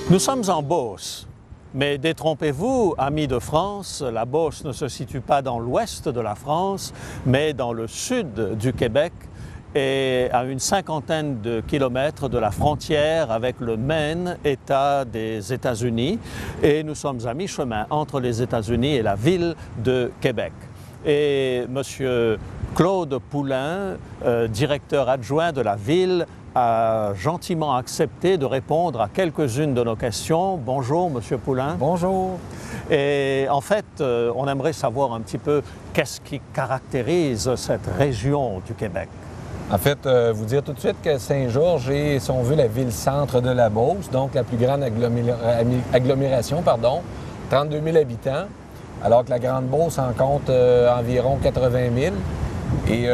Nous sommes en Beauce, mais détrompez-vous, amis de France, la Beauce ne se situe pas dans l'ouest de la France, mais dans le sud du Québec et à une cinquantaine de kilomètres de la frontière avec le Maine, État des États-Unis. Et nous sommes à mi-chemin entre les États-Unis et la ville de Québec. Et M. Claude Poulin, directeur adjoint de la ville, a gentiment accepté de répondre à quelques-unes de nos questions. Bonjour, M. Poulin. Bonjour. Et en fait, on aimerait savoir un petit peu qu'est-ce qui caractérise cette région du Québec. En fait, vous dire tout de suite que Saint-Georges est, si on veut, la ville-centre de la Beauce, donc la plus grande agglomération, 32 000 habitants, alors que la Grande Beauce en compte environ 80 000. Et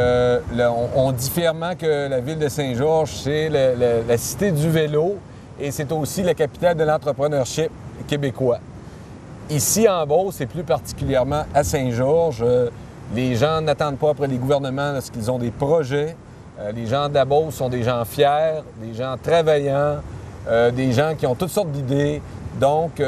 on dit fièrement que la ville de Saint-Georges, c'est la cité du vélo et c'est aussi la capitale de l'entrepreneurship québécois. Ici, en Beauce, et plus particulièrement à Saint-Georges, les gens n'attendent pas après les gouvernements lorsqu'ils ont des projets. Les gens de la Beauce sont des gens fiers, des gens travaillants, des gens qui ont toutes sortes d'idées. Donc,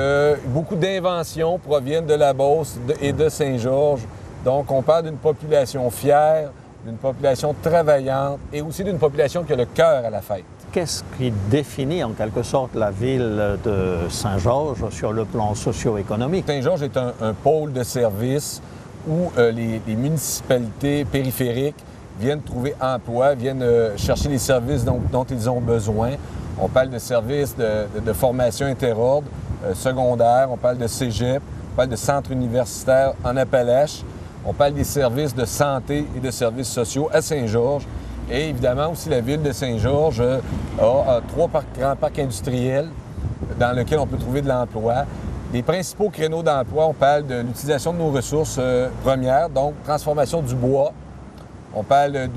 beaucoup d'inventions proviennent de la Beauce et de Saint-Georges. Donc, on parle d'une population fière, d'une population travaillante et aussi d'une population qui a le cœur à la fête. Qu'est-ce qui définit en quelque sorte la ville de Saint-Georges sur le plan socio-économique? Saint-Georges est un pôle de services où les municipalités périphériques viennent trouver emploi, viennent chercher les services dont ils ont besoin. On parle de services de formation interordre, secondaire, on parle de cégep, on parle de centres universitaires en Appalaches. On parle des services de santé et de services sociaux à Saint-Georges. Et évidemment, aussi, la ville de Saint-Georges a 3 grands parcs industriels dans lesquels on peut trouver de l'emploi. Les principaux créneaux d'emploi, on parle de l'utilisation de nos ressources premières, donc transformation du bois. On parle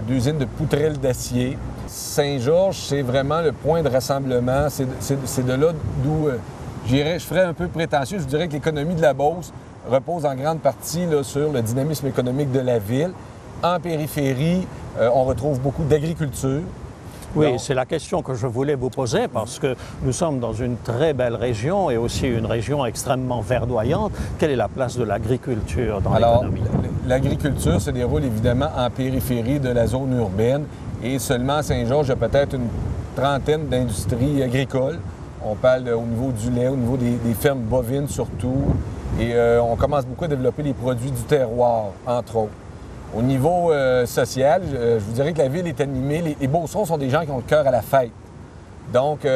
d'usines de poutrelles d'acier. Saint-Georges, c'est vraiment le point de rassemblement. C'est de là d'où, je ferais un peu prétentieux, je dirais que l'économie de la Beauce repose en grande partie là, sur le dynamisme économique de la ville. En périphérie, on retrouve beaucoup d'agriculture. Oui, c'est la question que je voulais vous poser parce que nous sommes dans une très belle région et aussi une région extrêmement verdoyante. Quelle est la place de l'agriculture dans l'économie? L'agriculture se déroule évidemment en périphérie de la zone urbaine et seulement à Saint-Georges, il y a peut-être une trentaine d'industries agricoles. On parle au niveau du lait, au niveau des fermes bovines surtout. Et on commence beaucoup à développer les produits du terroir, entre autres. Au niveau social, je vous dirais que la ville est animée. Les Beaucerons sont des gens qui ont le cœur à la fête. Donc,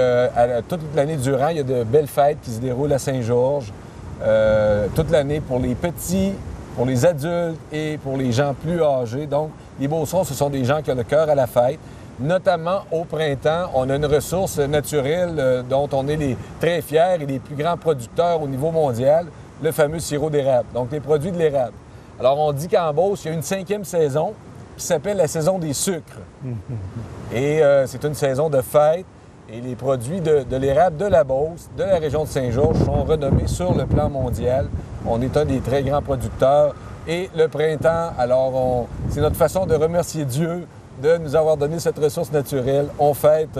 toute l'année durant, il y a de belles fêtes qui se déroulent à Saint-Georges. Toute l'année pour les petits, pour les adultes et pour les gens plus âgés. Donc, les Beaucerons, ce sont des gens qui ont le cœur à la fête. Notamment au printemps, on a une ressource naturelle dont on est très fiers et les plus grands producteurs au niveau mondial, le fameux sirop d'érable, donc les produits de l'érable. Alors, on dit qu'en Beauce, il y a une 5e saison qui s'appelle la saison des sucres. Et c'est une saison de fête. Et les produits de l'érable de la Beauce, de la région de Saint-Georges, sont renommés sur le plan mondial. On est un des très grands producteurs. Et le printemps, alors, c'est notre façon de remercier Dieu de nous avoir donné cette ressource naturelle. On fête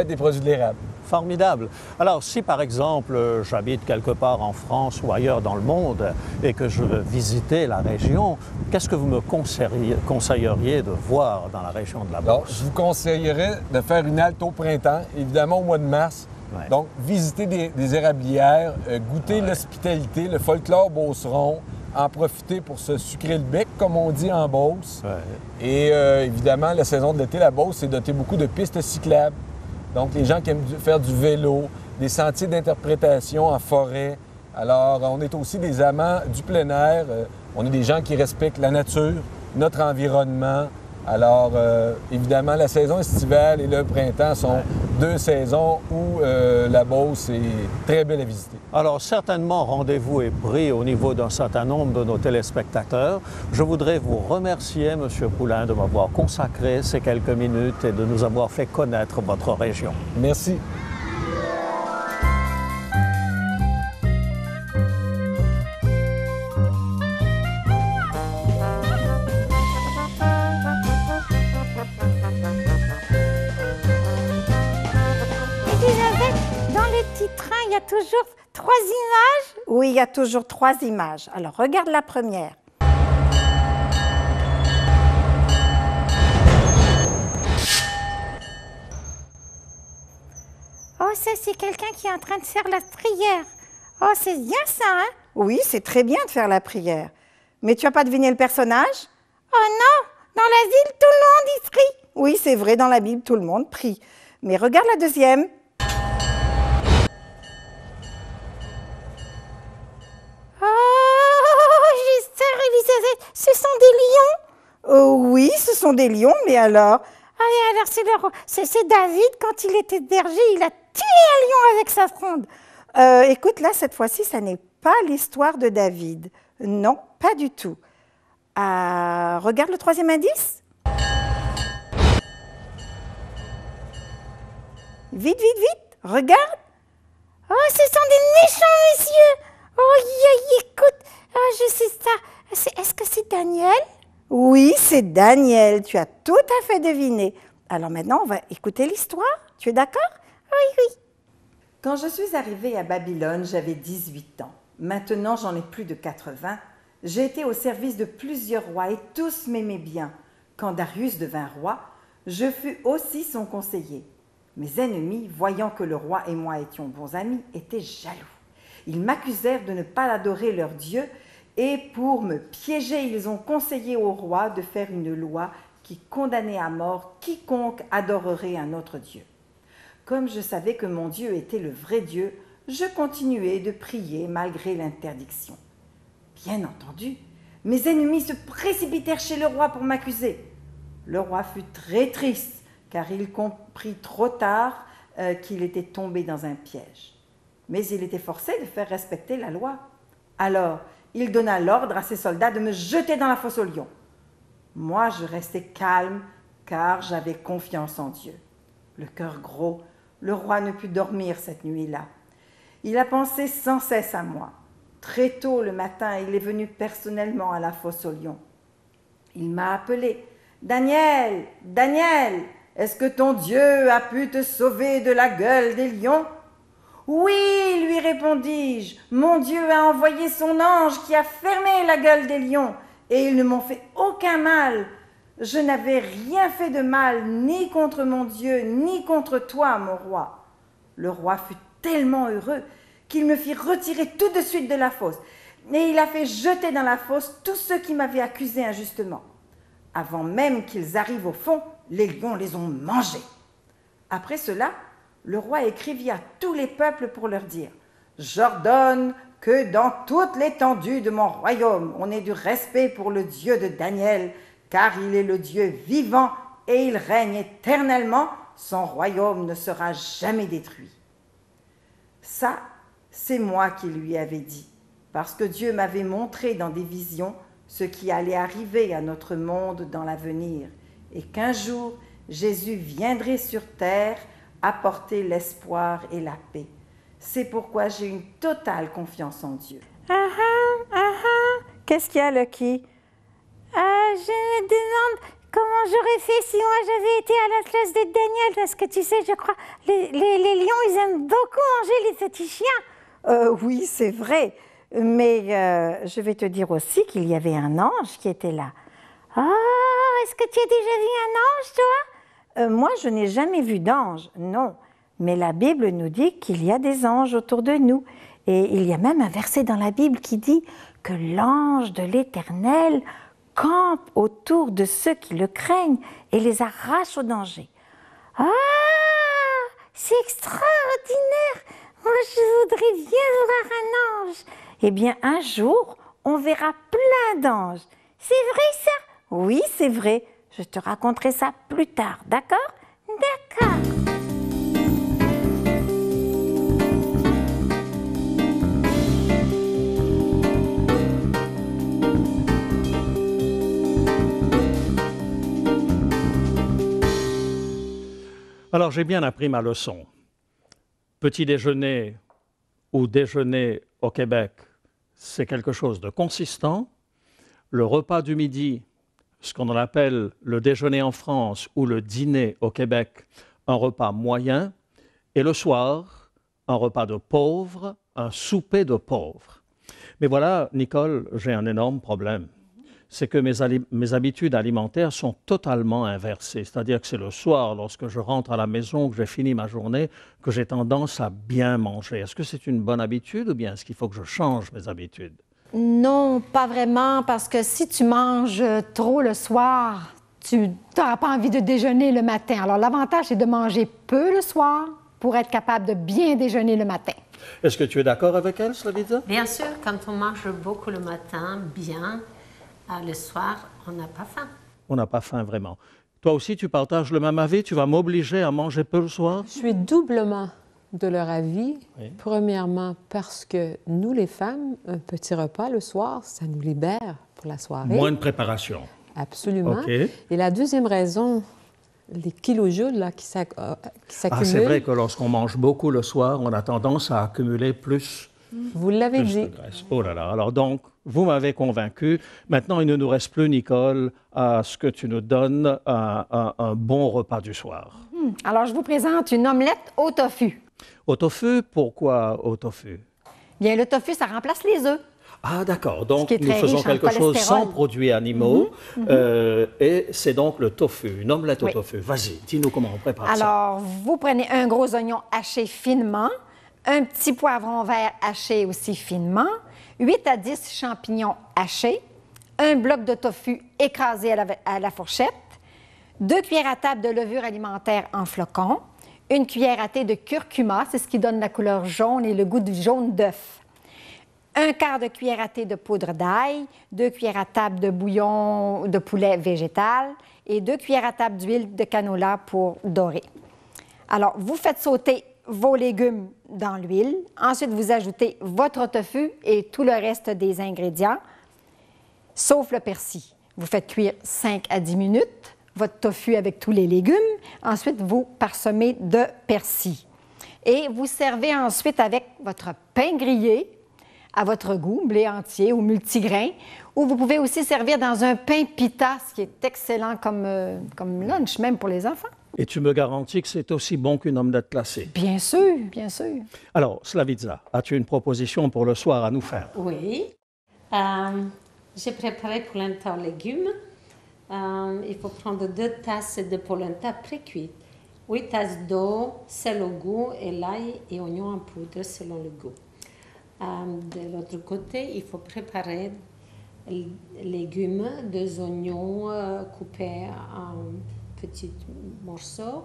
des produits de l'érable. Formidable. Alors, si par exemple, j'habite quelque part en France ou ailleurs dans le monde et que je veux visiter la région, qu'est-ce que vous me conseilleriez de voir dans la région de la Beauce? Alors, je vous conseillerais de faire une halte au printemps, évidemment au mois de mars. Ouais. Donc, visiter des érablières, goûter l'hospitalité, le folklore beauceron, en profiter pour se sucrer le bec, comme on dit en Beauce. Ouais. Et évidemment, la saison de l'été, la Beauce est dotée beaucoup de pistes cyclables. Donc, les gens qui aiment faire du vélo, des sentiers d'interprétation en forêt. Alors, on est aussi des amants du plein air. On est des gens qui respectent la nature, notre environnement. Alors, évidemment, la saison estivale et le printemps sont deux saisons où la Beauce est très belle à visiter. Alors, certainement, rendez-vous est pris au niveau d'un certain nombre de nos téléspectateurs. Je voudrais vous remercier, M. Poulain, de m'avoir consacré ces quelques minutes et de nous avoir fait connaître votre région. Merci. Il y a toujours 3 images? Oui, il y a toujours 3 images. Alors, regarde la première. Oh, ça, c'est quelqu'un qui est en train de faire la prière. Oh, c'est bien ça, hein? Oui, c'est très bien de faire la prière. Mais tu n'as pas deviné le personnage? Oh non! Dans l'asile, tout le monde y prie. Oui, c'est vrai, dans la Bible, tout le monde prie. Mais regarde la deuxième. Ce sont des lions? Oui, ce sont des lions, mais alors? Ah, alors c'est David, quand il était berger, il a tué un lion avec sa fronde. Écoute, là, cette fois-ci, ça n'est pas l'histoire de David. Non, pas du tout. Regarde le troisième indice. Vite, vite, vite, regarde. Oh, ce sont des méchants messieurs. Oh, écoute, oh, je sais ça. Est-ce que c'est Daniel? Oui, c'est Daniel. Tu as tout à fait deviné. Alors maintenant, on va écouter l'histoire. Tu es d'accord? Oui, oui. Quand je suis arrivée à Babylone, j'avais 18 ans. Maintenant, j'en ai plus de 80. J'ai été au service de plusieurs rois et tous m'aimaient bien. Quand Darius devint roi, je fus aussi son conseiller. Mes ennemis, voyant que le roi et moi étions bons amis, étaient jaloux. Ils m'accusèrent de ne pas adorer leur Dieu et pour me piéger, ils ont conseillé au roi de faire une loi qui condamnait à mort quiconque adorerait un autre Dieu. Comme je savais que mon Dieu était le vrai Dieu, je continuais de prier malgré l'interdiction. Bien entendu, mes ennemis se précipitèrent chez le roi pour m'accuser. Le roi fut très triste car il comprit trop tard qu'il était tombé dans un piège. Mais il était forcé de faire respecter la loi. Alors, il donna l'ordre à ses soldats de me jeter dans la fosse aux lions. Moi, je restais calme car j'avais confiance en Dieu. Le cœur gros, le roi ne put dormir cette nuit-là. Il a pensé sans cesse à moi. Très tôt le matin, il est venu personnellement à la fosse aux lions. Il m'a appelé. « Daniel, Daniel, est-ce que ton Dieu a pu te sauver de la gueule des lions ?» « Oui, lui répondis-je, mon Dieu a envoyé son ange qui a fermé la gueule des lions et ils ne m'ont fait aucun mal. Je n'avais rien fait de mal, ni contre mon Dieu, ni contre toi, mon roi. » Le roi fut tellement heureux qu'il me fit retirer tout de suite de la fosse et il a fait jeter dans la fosse tous ceux qui m'avaient accusé injustement. Avant même qu'ils arrivent au fond, les lions les ont mangés. Après cela, le roi écrivit à tous les peuples pour leur dire « J'ordonne que dans toute l'étendue de mon royaume, on ait du respect pour le Dieu de Daniel, car il est le Dieu vivant et il règne éternellement, son royaume ne sera jamais détruit. » Ça, c'est moi qui lui avais dit, parce que Dieu m'avait montré dans des visions ce qui allait arriver à notre monde dans l'avenir, et qu'un jour, Jésus viendrait sur terre apporter l'espoir et la paix. C'est pourquoi j'ai une totale confiance en Dieu. Qu'est-ce qu'il y a, Lucky? Je me demande comment j'aurais fait si moi j'avais été à la place de Daniel, parce que tu sais, je crois, les lions, ils aiment beaucoup manger les petits chiens. Oui, c'est vrai, mais je vais te dire aussi qu'il y avait un ange qui était là. Oh, est-ce que tu as déjà vu un ange, toi? Moi, je n'ai jamais vu d'ange, non. Mais la Bible nous dit qu'il y a des anges autour de nous. Et il y a même un verset dans la Bible qui dit que l'ange de l'Éternel campe autour de ceux qui le craignent et les arrache au danger. Ah, c'est extraordinaire! Moi, je voudrais bien voir un ange. Eh bien, un jour, on verra plein d'anges. C'est vrai ça? Oui, c'est vrai. Je te raconterai ça plus tard, d'accord? D'accord. Alors, j'ai bien appris ma leçon. Petit déjeuner ou déjeuner au Québec, c'est quelque chose de consistant. Le repas du midi, ce qu'on appelle le déjeuner en France ou le dîner au Québec, un repas moyen. Et le soir, un repas de pauvre, un souper de pauvre. Mais voilà, Nicole, j'ai un énorme problème. C'est que mes habitudes alimentaires sont totalement inversées. C'est-à-dire que c'est le soir, lorsque je rentre à la maison, que j'ai fini ma journée, que j'ai tendance à bien manger. Est-ce que c'est une bonne habitude ou bien est-ce qu'il faut que je change mes habitudes? Non, pas vraiment, parce que si tu manges trop le soir, tu n'auras pas envie de déjeuner le matin. Alors, l'avantage, c'est de manger peu le soir pour être capable de bien déjeuner le matin. Est-ce que tu es d'accord avec elle, Slavitza? Bien sûr, quand on mange beaucoup le matin, bien, le soir, on n'a pas faim. On n'a pas faim vraiment. Toi aussi, tu partages le même avis? Tu vas m'obliger à manger peu le soir? Je suis doublement de leur avis. Oui. Premièrement, parce que nous, les femmes, un petit repas le soir, ça nous libère pour la soirée. Moins de préparation. Absolument. OK. Et la deuxième raison, les kilojoules là, qui s'accumulent. Ah, c'est vrai que lorsqu'on mange beaucoup le soir, on a tendance à accumuler plus Vous l'avez de dit. graisse. Oh là là. Alors donc, vous m'avez convaincu. Maintenant, il ne nous reste plus, Nicole, à ce que tu nous donnes un bon repas du soir. Alors, je vous présente une omelette au tofu. Au tofu, pourquoi au tofu? Bien, le tofu, ça remplace les œufs. Ah, d'accord. Donc, qui est nous très faisons riche en quelque chose cholestérol. sans produits animaux. Et c'est donc le tofu, une omelette au Oui. tofu. Vas-y, dis-nous comment on prépare ça. Alors, vous prenez un gros oignon haché finement, un petit poivron vert haché aussi finement, 8 à 10 champignons hachés, un bloc de tofu écrasé à la fourchette, 2 cuillères à table de levure alimentaire en flocons, une cuillère à thé de curcuma, c'est ce qui donne la couleur jaune et le goût du jaune d'œuf. Un quart de cuillère à thé de poudre d'ail, 2 cuillères à table de bouillon de poulet végétal et 2 cuillères à table d'huile de canola pour dorer. Alors, vous faites sauter vos légumes dans l'huile. Ensuite, vous ajoutez votre tofu et tout le reste des ingrédients, sauf le persil. Vous faites cuire 5 à 10 minutes votre tofu avec tous les légumes. Ensuite, vous parsemez de persil. Et vous servez ensuite avec votre pain grillé à votre goût, blé entier ou multigrain, ou vous pouvez aussi servir dans un pain pita, ce qui est excellent comme lunch, même pour les enfants. Et tu me garantis que c'est aussi bon qu'une omelette classée. Bien sûr, bien sûr. Alors, Slavitza, as-tu une proposition pour le soir à nous faire? Oui. J'ai préparé polenta aux légumes. Il faut prendre 2 tasses de polenta pré-cuites, 8 tasses d'eau, sel au goût et l'ail et oignons en poudre selon le goût. De l'autre côté, il faut préparer les légumes, 2 oignons coupés en petits morceaux,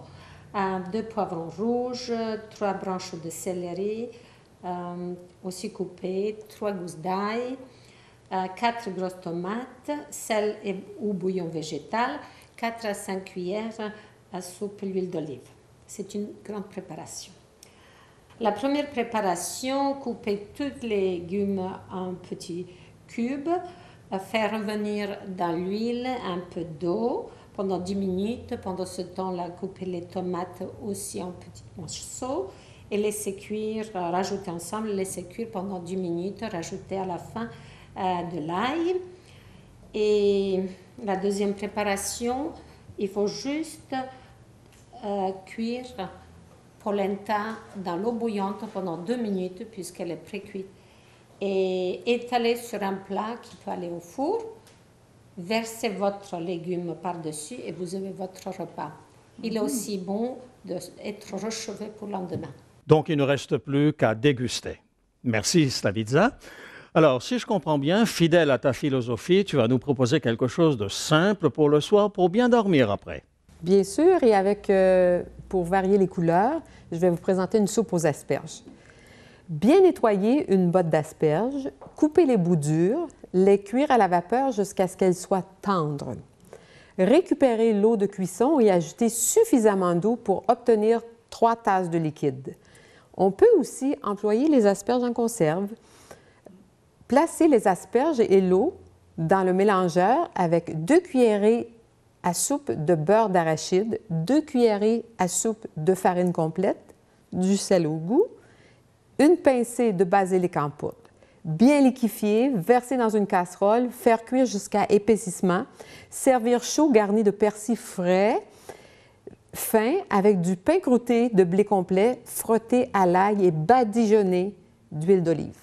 2 poivrons rouges, 3 branches de céleri aussi coupées, 3 gousses d'ail, 4 grosses tomates, sel ou bouillon végétal, 4 à 5 cuillères à soupe l'huile d'olive. C'est une grande préparation. La première préparation, couper tous les légumes en petits cubes, faire revenir dans l'huile un peu d'eau pendant 10 minutes. Pendant ce temps-là, couper les tomates aussi en petits morceaux et laisser cuire, rajouter ensemble, laisser cuire pendant 10 minutes, rajouter à la fin de l'ail. Et la deuxième préparation, il faut juste cuire polenta dans l'eau bouillante pendant 2 minutes puisqu'elle est pré-cuite et étaler sur un plat qui peut aller au four, versez votre légume par-dessus et vous avez votre repas. Il est aussi bon d'être réchauffé pour le lendemain. Donc, il ne reste plus qu'à déguster. Merci, Slavitza. Alors, si je comprends bien, fidèle à ta philosophie, tu vas nous proposer quelque chose de simple pour le soir pour bien dormir après. Bien sûr, et avec, pour varier les couleurs, je vais vous présenter une soupe aux asperges. Bien nettoyer une botte d'asperges, couper les bouts durs, les cuire à la vapeur jusqu'à ce qu'elles soient tendres. Récupérer l'eau de cuisson et ajouter suffisamment d'eau pour obtenir 3 tasses de liquide. On peut aussi employer les asperges en conserve. Placer les asperges et l'eau dans le mélangeur avec 2 cuillerées à soupe de beurre d'arachide, 2 cuillerées à soupe de farine complète, du sel au goût, une pincée de basilic en poudre. Bien liquéfier, verser dans une casserole, faire cuire jusqu'à épaississement, servir chaud garni de persil frais, fin avec du pain croûté de blé complet, frotté à l'ail et badigeonné d'huile d'olive.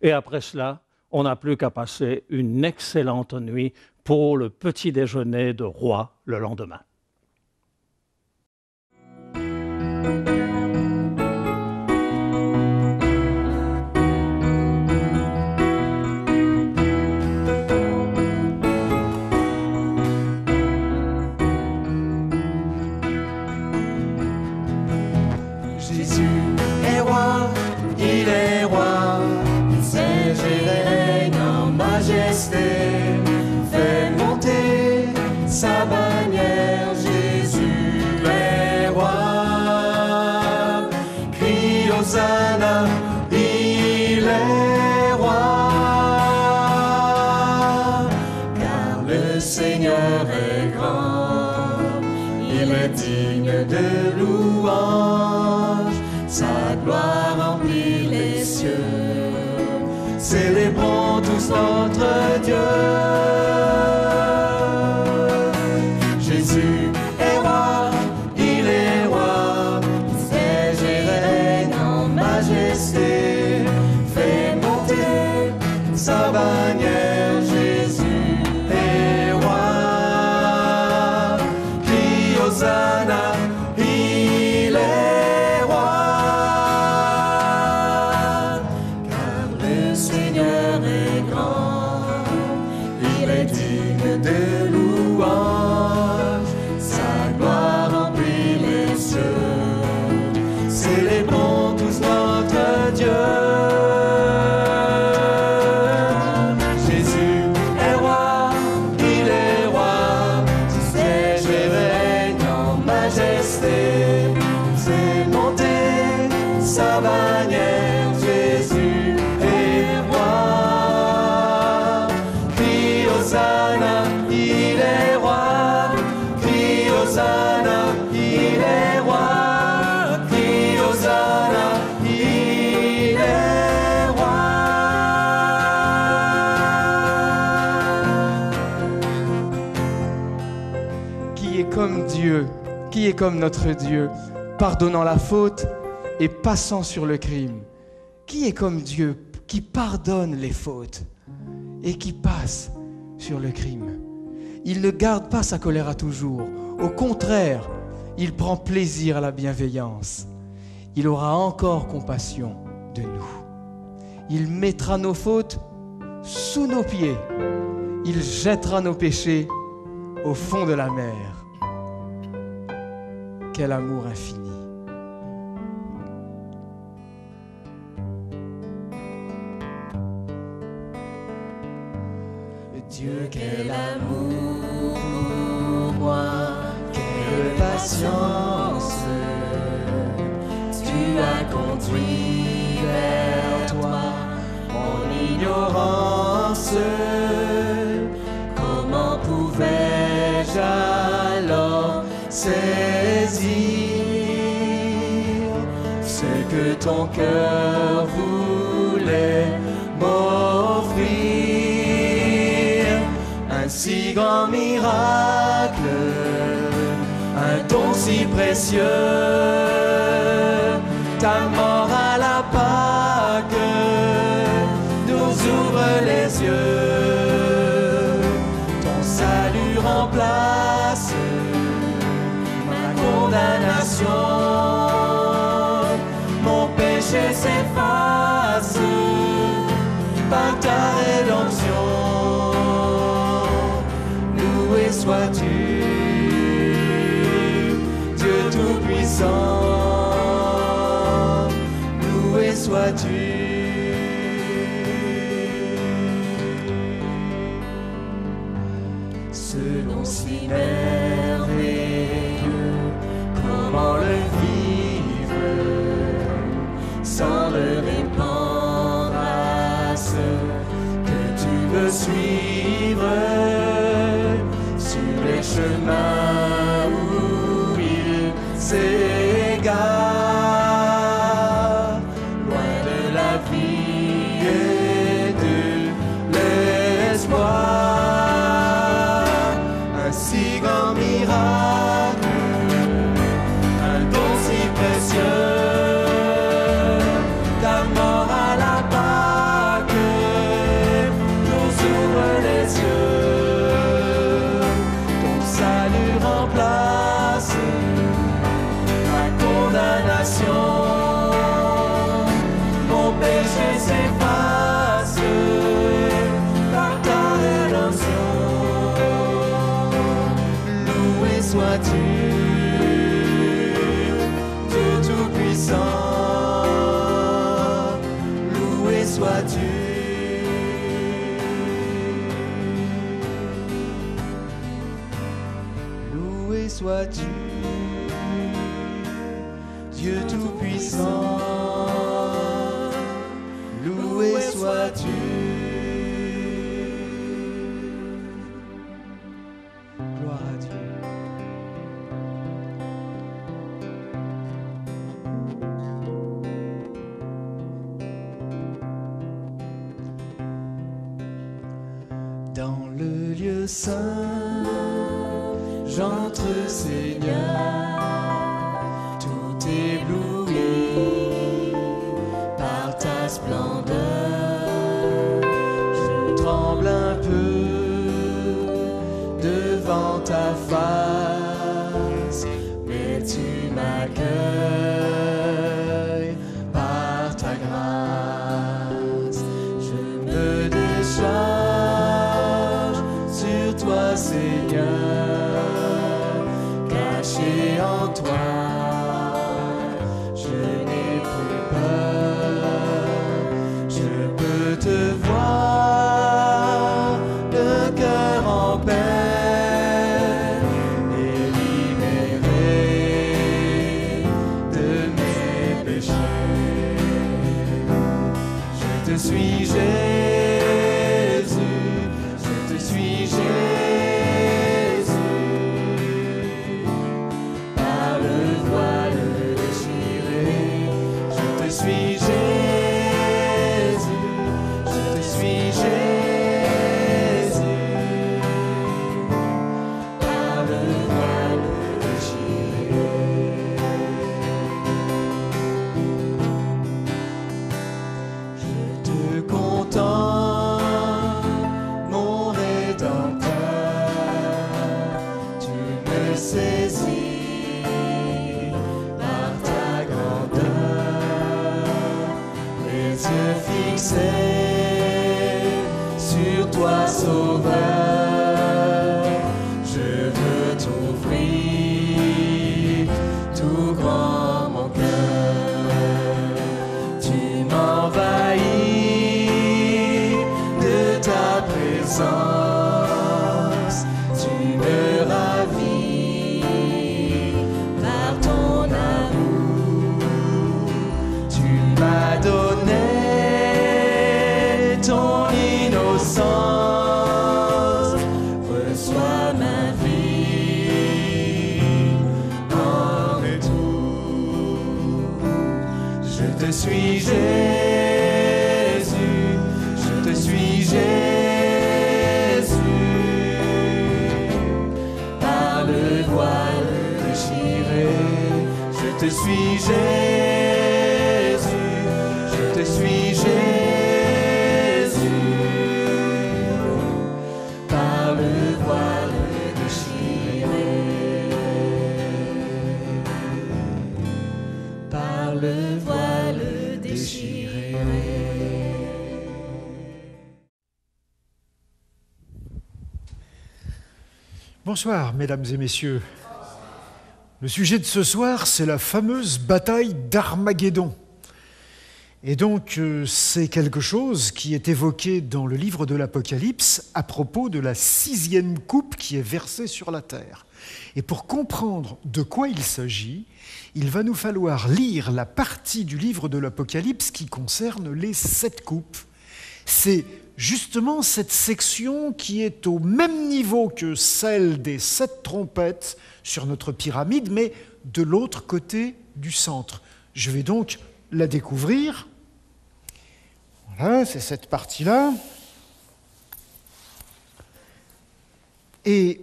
Et après cela, on n'a plus qu'à passer une excellente nuit pour le petit déjeuner de roi le lendemain. Jésus est roi, il est roi, il siège et règne en majesté, fait monter sa bannière, Jésus est roi, crie Hosanna, il est roi, car le Seigneur est grand, il est digne de louange. Sa gloire remplit les cieux. Célébrons tous notre Dieu. Jésus est roi, il est roi, il siège et règne en majesté, fait monter sa bannière. Jésus est roi, crie Hosanna, il est roi. De louange, sa gloire remplit les cieux. Célébrons tous notre Dieu. Jésus est roi, il est roi, il siège et règne en majesté. C'est monter sa bannière. Jésus est roi, crie Hosanna. Il est roi, crie Hosanna, il est roi, crie Hosanna, il est roi. Qui est comme Dieu, qui est comme notre Dieu, pardonnant la faute et passant sur le crime? Qui est comme Dieu, qui pardonne les fautes et qui passe sur le crime? Il ne garde pas sa colère à toujours. Au contraire, il prend plaisir à la bienveillance. Il aura encore compassion de nous. Il mettra nos fautes sous nos pieds. Il jettera nos péchés au fond de la mer. Quel amour infini! Dieu, quel amour pour moi, quelle patience, tu as conduit vers toi mon ignorance. Comment pouvais-je alors saisir ce que ton cœur voulait m'offrir? Un si grand miracle, un don si précieux, ta mort à la Pâque nous ouvre les yeux. Ton salut remplace ma condamnation, mon péché s'efface par ta rédemption. Loué sois-tu, Dieu Tout-Puissant. sois-tu. Ce nom si merveilleux, comment le vivre sans le répandre à ceux que tu veux suivre sur les chemins où ils s'égarent, loin de la vie et de l'espoir. Un si grand miracle, un don si précieux, ta mort à la Pâque nous ouvre les yeux. Ton salut remplace ma condamnation, mon péché s'efface par ta rédemption. Loué sois-tu, Dieu Tout-Puissant, loué sois-tu. Loué sois-tu, Dieu Tout-Puissant, loué sois-tu. Gloire à Dieu. Dans le lieu saint, j'entre, Seigneur, tout ébloui par ta splendeur. Je tremble un peu devant ta face, mais tu m'accueilles par ta grâce. Je me décharge sur toi, Seigneur, caché en toi. Je n'ai plus peur, je peux te voir, le cœur en paix et libéré de mes péchés. Je te suis, Jésus, je te suis, Jésus, par le voile déchiré. Je te suis, Jésus, je te suis, Jésus, par le voile déchiré. Je te contemple, mon Rédempteur, tu me saisis par ta grandeur, les yeux fixés sur toi, Sauveur. Je veux t'ouvrir tout grand mon cœur. Tu m'envahis de ta présence, tu me ravis par ton amour. Tu m'as donné ton innocence, reçois ma vie en retour. Je te suis, Jésus, je te suis, Jésus, par le voile déchiré. Je te suis, Jésus, je te suis, Jésus, par le voile déchiré, par le voile déchiré. Bonsoir, mesdames et messieurs. Le sujet de ce soir, c'est la fameuse bataille d'Armageddon. Et donc, c'est quelque chose qui est évoqué dans le livre de l'Apocalypse à propos de la 6e coupe qui est versée sur la terre. Et pour comprendre de quoi il s'agit, il va nous falloir lire la partie du livre de l'Apocalypse qui concerne les 7 coupes. C'est justement cette section qui est au même niveau que celle des 7 trompettes sur notre pyramide, mais de l'autre côté du centre. Je vais donc la découvrir. Voilà, c'est cette partie-là. Et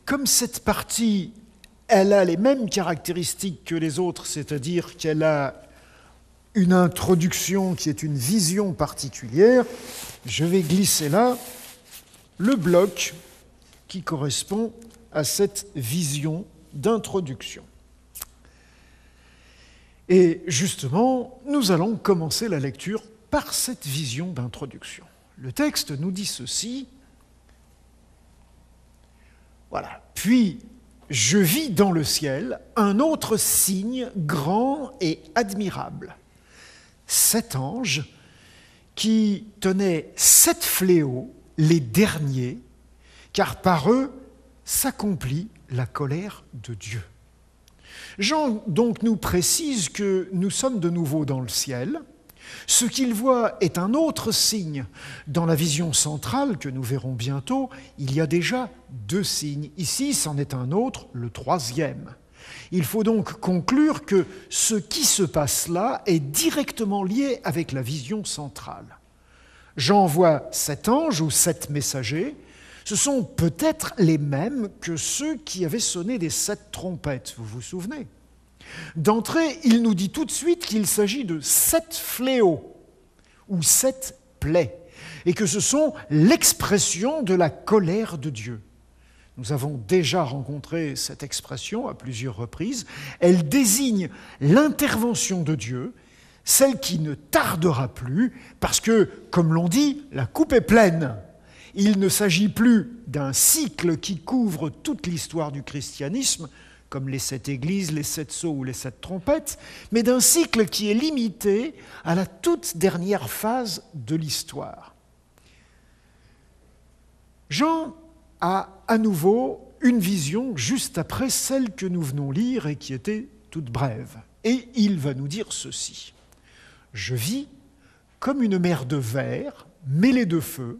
comme cette partie, elle a les mêmes caractéristiques que les autres, c'est-à-dire qu'elle a une introduction qui est une vision particulière, je vais glisser là le bloc qui correspond à cette vision d'introduction. Et justement, nous allons commencer la lecture par cette vision d'introduction. Le texte nous dit ceci. Voilà. Puis, je vis dans le ciel un autre signe grand et admirable. 7 anges qui tenaient 7 fléaux, les derniers, car par eux s'accomplit la colère de Dieu. Jean donc nous précise que nous sommes de nouveau dans le ciel. Ce qu'il voit est un autre signe. Dans la vision centrale que nous verrons bientôt, il y a déjà 2 signes. Ici, c'en est un autre, le 3e. Il faut donc conclure que ce qui se passe là est directement lié avec la vision centrale. Jean voit 7 anges ou 7 messagers. Ce sont peut-être les mêmes que ceux qui avaient sonné les 7 trompettes, vous vous souvenez ? D'entrée, il nous dit tout de suite qu'il s'agit de 7 fléaux ou 7 plaies et que ce sont l'expression de la colère de Dieu. Nous avons déjà rencontré cette expression à plusieurs reprises. Elle désigne l'intervention de Dieu, celle qui ne tardera plus parce que, comme l'on dit, la coupe est pleine. Il ne s'agit plus d'un cycle qui couvre toute l'histoire du christianisme, comme les 7 églises, les 7 sceaux ou les 7 trompettes, mais d'un cycle qui est limité à la toute dernière phase de l'histoire. Jean a à nouveau une vision juste après celle que nous venons lire et qui était toute brève. Et il va nous dire ceci. « Je vis comme une mer de verre mêlée de feu,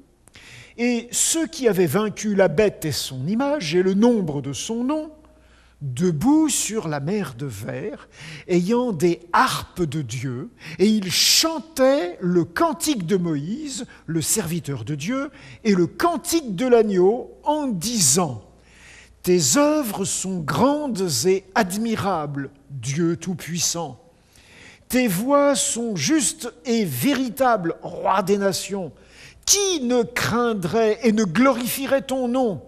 et ceux qui avaient vaincu la bête et son image et le nombre de son nom, debout sur la mer de verre, ayant des harpes de Dieu, et ils chantaient le cantique de Moïse, le serviteur de Dieu, et le cantique de l'agneau, en disant « Tes œuvres sont grandes et admirables, Dieu Tout-Puissant. Tes voies sont justes et véritables, Roi des nations. Qui ne craindrait et ne glorifierait ton nom ?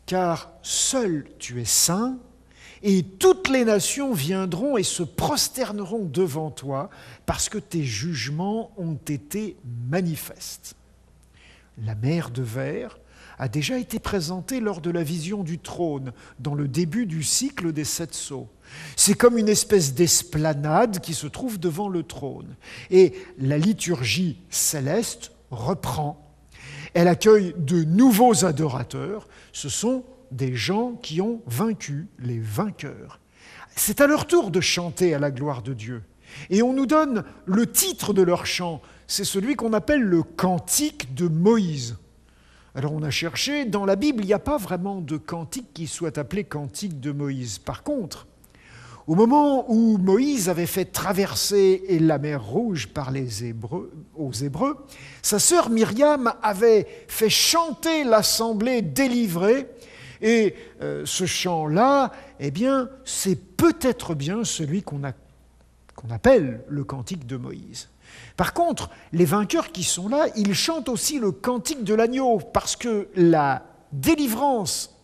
Car seul tu es saint, et toutes les nations viendront et se prosterneront devant toi, parce que tes jugements ont été manifestes. » La mer de verre a déjà été présentée lors de la vision du trône, dans le début du cycle des 7 sceaux. C'est comme une espèce d'esplanade qui se trouve devant le trône. Et la liturgie céleste reprend. Elle accueille de nouveaux adorateurs. Ce sont des gens qui ont vaincu, les vainqueurs. C'est à leur tour de chanter à la gloire de Dieu. Et on nous donne le titre de leur chant. C'est celui qu'on appelle le cantique de Moïse. Alors on a cherché, dans la Bible, il n'y a pas vraiment de cantique qui soit appelé cantique de Moïse. Par contre, au moment où Moïse avait fait traverser la mer Rouge par aux Hébreux, sa sœur Myriam avait fait chanter l'assemblée délivrée. Et ce chant-là, eh bien, c'est peut-être bien celui qu'on appelle le cantique de Moïse. Par contre, les vainqueurs qui sont là, ils chantent aussi le cantique de l'agneau, parce que la délivrance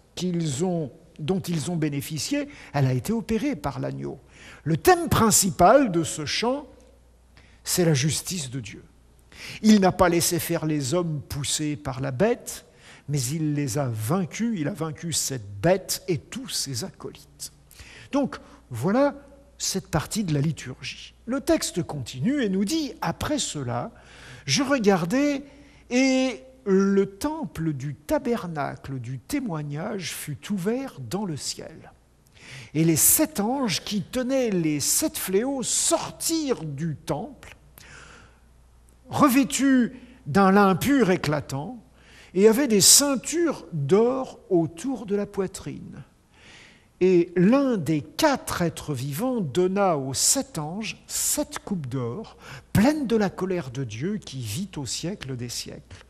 dont ils ont bénéficié, elle a été opérée par l'agneau. Le thème principal de ce chant, c'est la justice de Dieu. Il n'a pas laissé faire les hommes poussés par la bête, mais il les a vaincus, il a vaincu cette bête et tous ses acolytes. Donc, voilà cette partie de la liturgie. Le texte continue et nous dit « Après cela, je regardais et le temple du tabernacle du témoignage fut ouvert dans le ciel. Et les 7 anges qui tenaient les 7 fléaux sortirent du temple, revêtus d'un lin pur éclatant, et avaient des ceintures d'or autour de la poitrine. Et l'un des 4 êtres vivants donna aux 7 anges 7 coupes d'or, pleines de la colère de Dieu qui vit au siècle des siècles.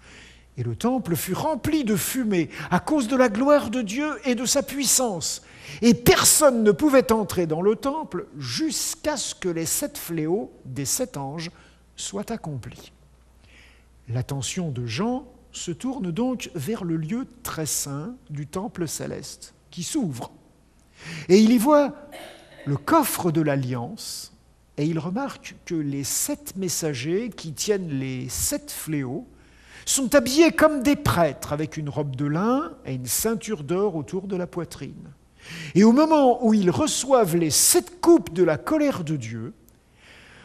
Et le temple fut rempli de fumée à cause de la gloire de Dieu et de sa puissance. Et personne ne pouvait entrer dans le temple jusqu'à ce que les 7 fléaux des 7 anges soient accomplis. » L'attention de Jean se tourne donc vers le lieu très saint du temple céleste, qui s'ouvre. Et il y voit le coffre de l'Alliance, et il remarque que les 7 messagers qui tiennent les 7 fléaux sont habillés comme des prêtres, avec une robe de lin et une ceinture d'or autour de la poitrine. Et au moment où ils reçoivent les 7 coupes de la colère de Dieu,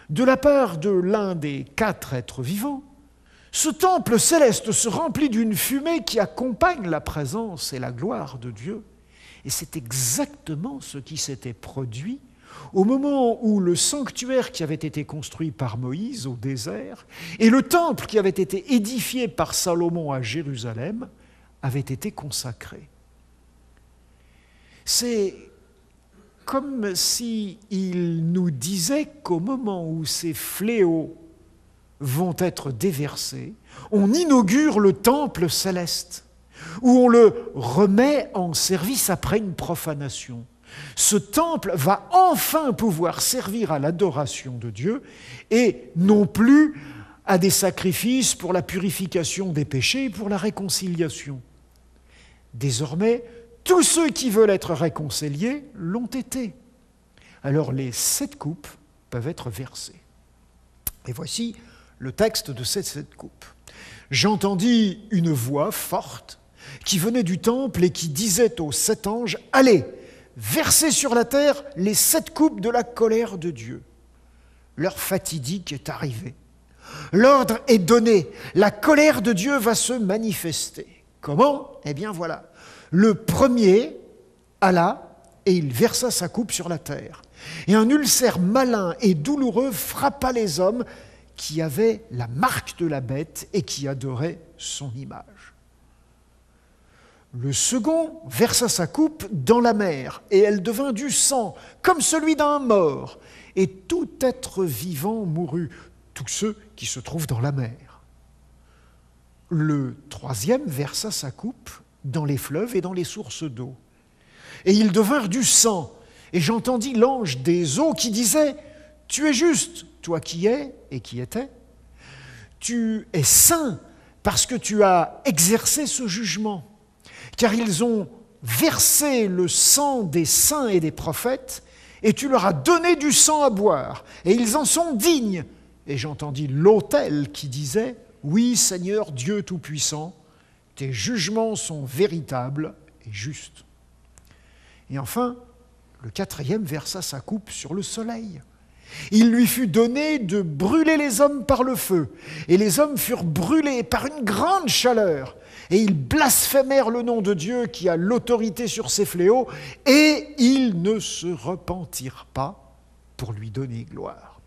de la part de l'un des 4 êtres vivants, ce temple céleste se remplit d'une fumée qui accompagne la présence et la gloire de Dieu. Et c'est exactement ce qui s'était produit au moment où le sanctuaire qui avait été construit par Moïse au désert et le temple qui avait été édifié par Salomon à Jérusalem avaient été consacrés. C'est comme s'il nous disait qu'au moment où ces fléaux vont être déversés, on inaugure le temple céleste, où on le remet en service après une profanation. Ce temple va enfin pouvoir servir à l'adoration de Dieu et non plus à des sacrifices pour la purification des péchés et pour la réconciliation. Désormais, tous ceux qui veulent être réconciliés l'ont été. Alors les 7 coupes peuvent être versées. Et voici le texte de ces 7 coupes. J'entendis une voix forte qui venait du temple et qui disait aux 7 anges « Allez, versez sur la terre les 7 coupes de la colère de Dieu. » L'heure fatidique est arrivée. L'ordre est donné. La colère de Dieu va se manifester. Comment ? Eh bien voilà. Le premier alla et il versa sa coupe sur la terre. Et un ulcère malin et douloureux frappa les hommes qui avaient la marque de la bête et qui adoraient son image. Le second versa sa coupe dans la mer, et elle devint du sang, comme celui d'un mort, et tout être vivant mourut, tous ceux qui se trouvent dans la mer. Le troisième versa sa coupe dans les fleuves et dans les sources d'eau, et ils devinrent du sang, et j'entendis l'ange des eaux qui disait « Tu es juste, toi qui es et qui étais, tu es saint parce que tu as exercé ce jugement, car ils ont versé le sang des saints et des prophètes, et tu leur as donné du sang à boire, et ils en sont dignes. » Et j'entendis l'autel qui disait « Oui, Seigneur Dieu Tout-Puissant, tes jugements sont véritables et justes. » Et enfin, le quatrième versa sa coupe sur le soleil. Il lui fut donné de brûler les hommes par le feu, et les hommes furent brûlés par une grande chaleur, et ils blasphémèrent le nom de Dieu qui a l'autorité sur ces fléaux, et ils ne se repentirent pas pour lui donner gloire.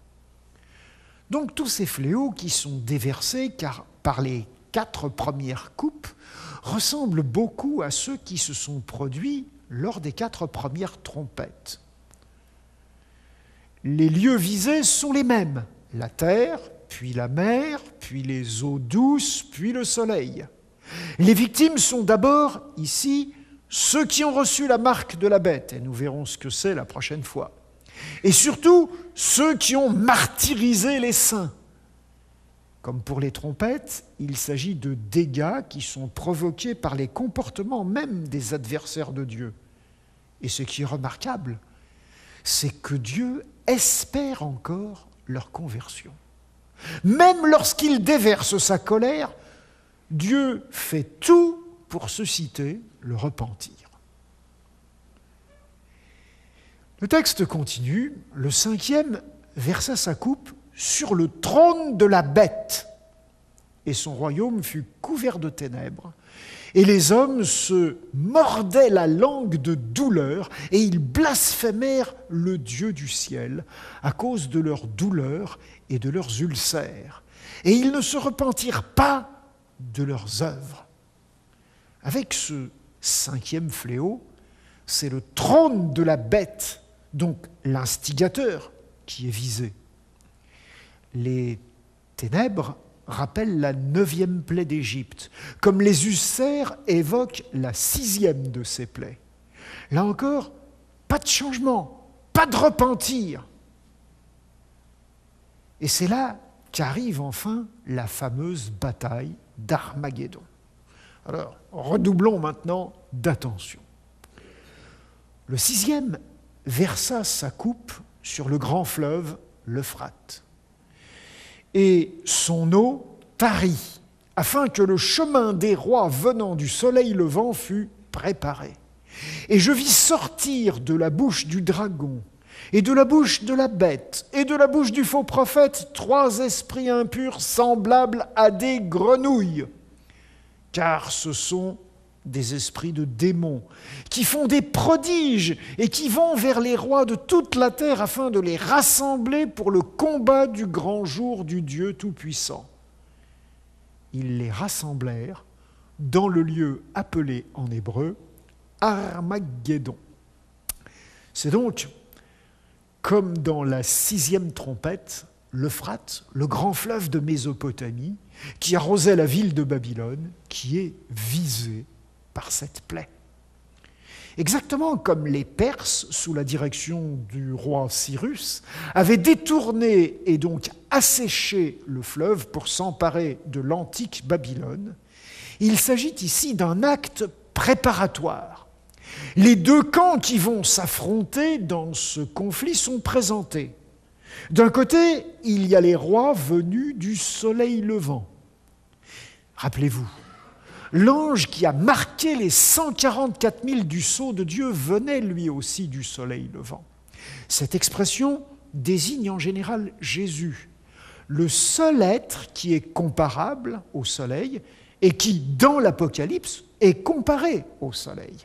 Donc tous ces fléaux qui sont déversés par les 4 premières coupes ressemblent beaucoup à ceux qui se sont produits lors des 4 premières trompettes. Les lieux visés sont les mêmes, la terre, puis la mer, puis les eaux douces, puis le soleil. Les victimes sont d'abord, ici, ceux qui ont reçu la marque de la bête, et nous verrons ce que c'est la prochaine fois. Et surtout, ceux qui ont martyrisé les saints. Comme pour les trompettes, il s'agit de dégâts qui sont provoqués par les comportements même des adversaires de Dieu. Et ce qui est remarquable, c'est que Dieu espère encore leur conversion. Même lorsqu'il déverse sa colère, Dieu fait tout pour susciter le repentir. Le texte continue, le 5e versa sa coupe sur le trône de la bête, et son royaume fut couvert de ténèbres. Et les hommes se mordaient la langue de douleur, et ils blasphémèrent le Dieu du ciel à cause de leurs douleurs et de leurs ulcères. Et ils ne se repentirent pas de leurs œuvres. Avec ce 5e fléau, c'est le trône de la bête, donc l'instigateur, qui est visé. Les ténèbres rappellent la 9e plaie d'Égypte, comme les ulcères évoquent la 6e de ces plaies. Là encore, pas de changement, pas de repentir. Et c'est là qu'arrive enfin la fameuse bataille d'Armageddon. Alors, redoublons maintenant d'attention. Le 6e versa sa coupe sur le grand fleuve, l'Euphrate. Et son eau tarit, afin que le chemin des rois venant du soleil levant fût préparé. Et je vis sortir de la bouche du dragon, et de la bouche de la bête, et de la bouche du faux prophète, 3 esprits impurs semblables à des grenouilles, car ce sont des esprits de démons, qui font des prodiges et qui vont vers les rois de toute la terre afin de les rassembler pour le combat du grand jour du Dieu Tout-Puissant. Ils les rassemblèrent dans le lieu appelé en hébreu Armageddon. C'est donc, comme dans la 6e trompette, l'Euphrate, le grand fleuve de Mésopotamie, qui arrosait la ville de Babylone, qui est visé par cette plaie. Exactement comme les Perses, sous la direction du roi Cyrus, avaient détourné et donc asséché le fleuve pour s'emparer de l'antique Babylone, il s'agit ici d'un acte préparatoire. Les 2 camps qui vont s'affronter dans ce conflit sont présentés. D'un côté, il y a les rois venus du soleil levant. Rappelez-vous, l'ange qui a marqué les 144 000 du sceau de Dieu venait lui aussi du soleil levant. Cette expression désigne en général Jésus, le seul être qui est comparable au soleil et qui, dans l'Apocalypse, est comparé au soleil.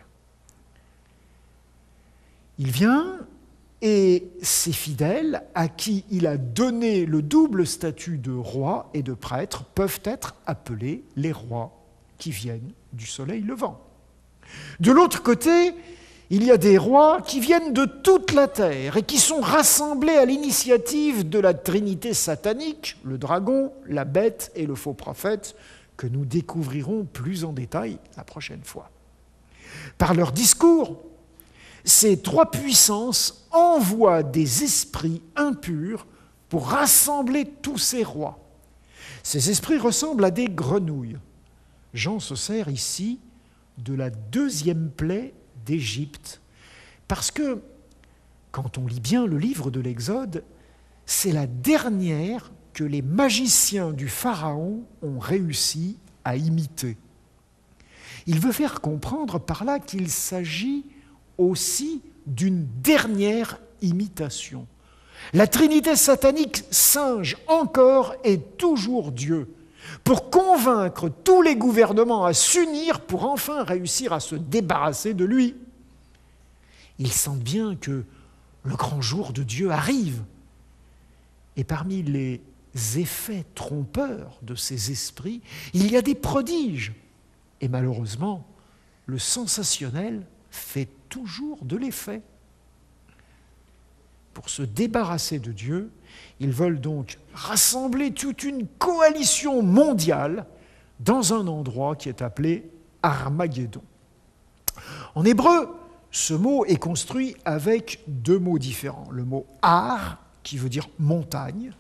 Il vient et ses fidèles, à qui il a donné le double statut de roi et de prêtre, peuvent être appelés les rois qui viennent du soleil levant. De l'autre côté, il y a des rois qui viennent de toute la terre et qui sont rassemblés à l'initiative de la trinité satanique, le dragon, la bête et le faux prophète, que nous découvrirons plus en détail la prochaine fois. Par leur discours, ces 3 puissances envoient des esprits impurs pour rassembler tous ces rois. Ces esprits ressemblent à des grenouilles. Jean se sert ici de la 2e plaie d'Égypte, parce que, quand on lit bien le livre de l'Exode, c'est la dernière que les magiciens du Pharaon ont réussi à imiter. Il veut faire comprendre par là qu'il s'agit aussi d'une dernière imitation. La Trinité satanique singe encore et toujours Dieu, pour convaincre tous les gouvernements à s'unir pour enfin réussir à se débarrasser de lui. Ils sentent bien que le grand jour de Dieu arrive. Et parmi les effets trompeurs de ces esprits, il y a des prodiges. Et malheureusement, le sensationnel fait toujours de l'effet. Pour se débarrasser de Dieu, ils veulent donc rassembler toute une coalition mondiale dans un endroit qui est appelé Armageddon. En hébreu, ce mot est construit avec 2 mots différents. Le mot Ar, qui veut dire montagne,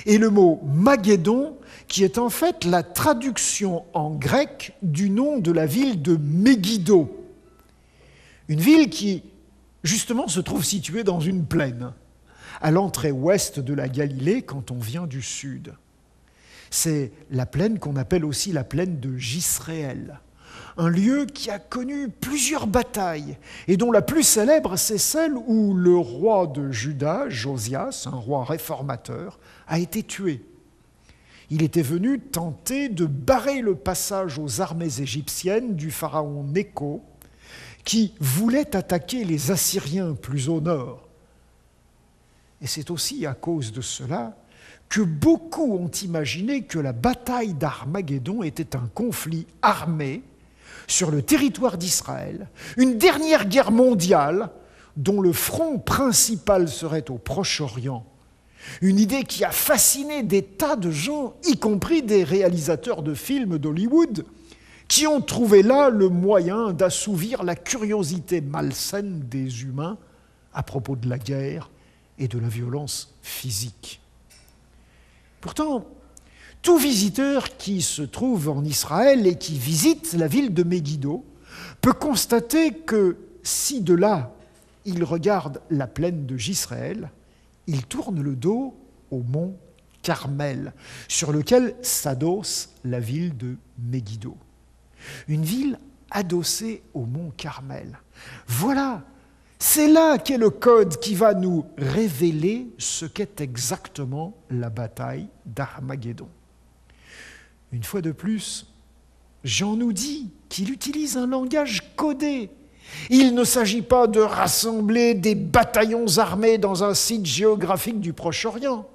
et le mot Maguédon, qui est en fait la traduction en grec du nom de la ville de Megiddo. Une ville qui, justement, se trouve située dans une plaine, à l'entrée ouest de la Galilée quand on vient du sud. C'est la plaine qu'on appelle aussi la plaine de Jisréel, un lieu qui a connu plusieurs batailles et dont la plus célèbre, c'est celle où le roi de Juda, Josias, un roi réformateur, a été tué. Il était venu tenter de barrer le passage aux armées égyptiennes du pharaon Nécho, qui voulait attaquer les Assyriens plus au nord. Et c'est aussi à cause de cela que beaucoup ont imaginé que la bataille d'Armageddon était un conflit armé sur le territoire d'Israël, une dernière guerre mondiale dont le front principal serait au Proche-Orient. Une idée qui a fasciné des tas de gens, y compris des réalisateurs de films d'Hollywood, qui ont trouvé là le moyen d'assouvir la curiosité malsaine des humains à propos de la guerre et de la violence physique. Pourtant, tout visiteur qui se trouve en Israël et qui visite la ville de Megiddo peut constater que si de là il regarde la plaine de Jisraël, il tourne le dos au mont Carmel, sur lequel s'adosse la ville de Megiddo. Une ville adossée au mont Carmel. Voilà, c'est là qu'est le code qui va nous révéler ce qu'est exactement la bataille d'Armageddon. Une fois de plus, Jean nous dit qu'il utilise un langage codé. Il ne s'agit pas de rassembler des bataillons armés dans un site géographique du Proche-Orient,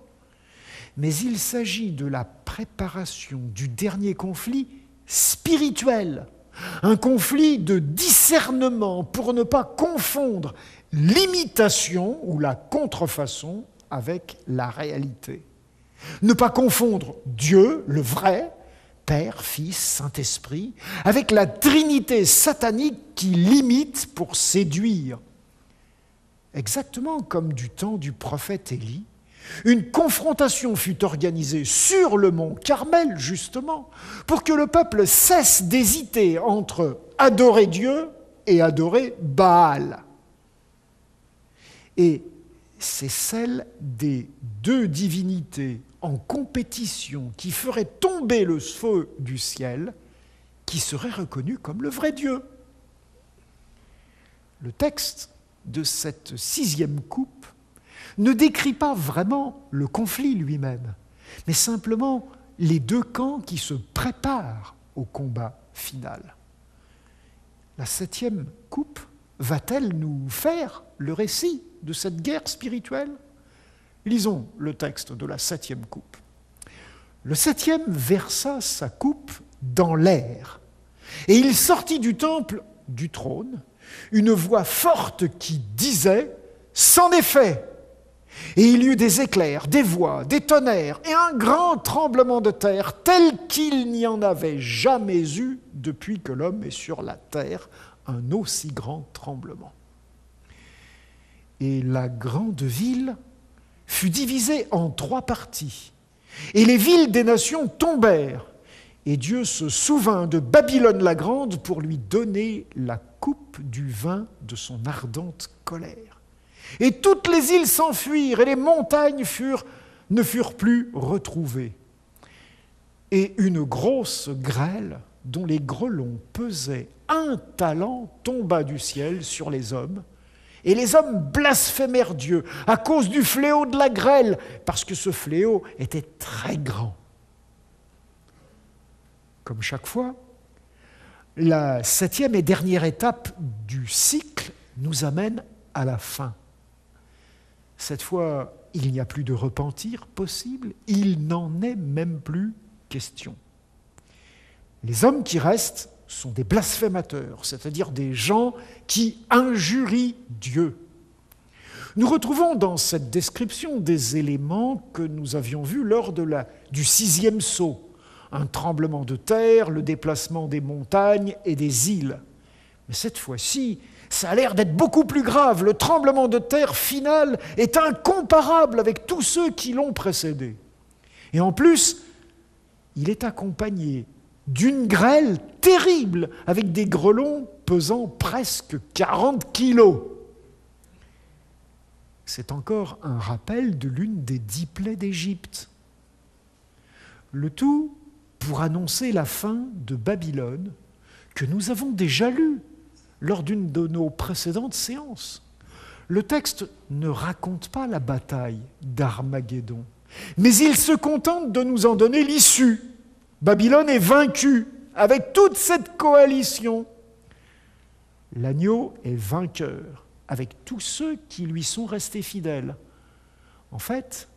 mais il s'agit de la préparation du dernier conflit spirituel, un conflit de discernement pour ne pas confondre l'imitation ou la contrefaçon avec la réalité. Ne pas confondre Dieu, le vrai, Père, Fils, Saint-Esprit, avec la Trinité satanique qui l'imite pour séduire. Exactement comme du temps du prophète Élie, une confrontation fut organisée sur le mont Carmel, justement, pour que le peuple cesse d'hésiter entre adorer Dieu et adorer Baal. Et c'est celle des deux divinités en compétition qui ferait tomber le feu du ciel qui serait reconnu comme le vrai Dieu. Le texte de cette 6e coupe ne décrit pas vraiment le conflit lui-même, mais simplement les deux camps qui se préparent au combat final. La 7e coupe va-t-elle nous faire le récit de cette guerre spirituelle ? Lisons le texte de la 7e coupe. Le 7e versa sa coupe dans l'air, et il sortit du temple, du trône, une voix forte qui disait « C'en est fait !» Et il y eut des éclairs, des voix, des tonnerres et un grand tremblement de terre tel qu'il n'y en avait jamais eu depuis que l'homme est sur la terre, un aussi grand tremblement. Et la grande ville fut divisée en 3 parties, et les villes des nations tombèrent, et Dieu se souvint de Babylone la grande pour lui donner la coupe du vin de son ardente colère. Et toutes les îles s'enfuirent, et les montagnes ne furent plus retrouvées. Et une grosse grêle, dont les grêlons pesaient 1 talent, tomba du ciel sur les hommes, et les hommes blasphémèrent Dieu à cause du fléau de la grêle, parce que ce fléau était très grand. Comme chaque fois, la 7e et dernière étape du cycle nous amène à la fin. Cette fois, il n'y a plus de repentir possible, il n'en est même plus question. Les hommes qui restent sont des blasphémateurs, c'est-à-dire des gens qui injurient Dieu. Nous retrouvons dans cette description des éléments que nous avions vus lors du 6e saut, un tremblement de terre, le déplacement des montagnes et des îles. Mais cette fois-ci, ça a l'air d'être beaucoup plus grave. Le tremblement de terre final est incomparable avec tous ceux qui l'ont précédé. Et en plus, il est accompagné d'une grêle terrible, avec des grêlons pesant presque 40 kilos. C'est encore un rappel de l'une des 10 plaies d'Égypte. Le tout pour annoncer la fin de Babylone, que nous avons déjà lu lors d'une de nos précédentes séances. Le texte ne raconte pas la bataille d'Armageddon, mais il se contente de nous en donner l'issue. Babylone est vaincue avec toute cette coalition. L'agneau est vainqueur avec tous ceux qui lui sont restés fidèles. En fait,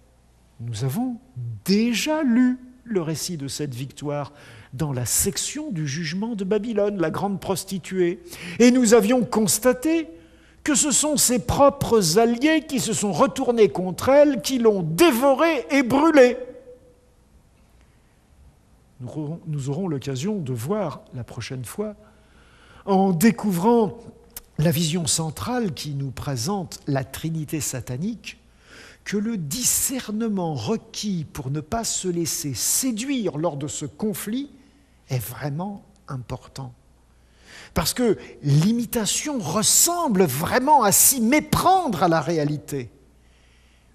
nous avons déjà lu le récit de cette victoire dans la section du jugement de Babylone, la grande prostituée. Et nous avions constaté que ce sont ses propres alliés qui se sont retournés contre elle, qui l'ont dévorée et brûlée. Nous aurons l'occasion de voir la prochaine fois, en découvrant la vision centrale qui nous présente la Trinité satanique, que le discernement requis pour ne pas se laisser séduire lors de ce conflit est vraiment important. Parce que l'imitation ressemble vraiment à s'y méprendre à la réalité,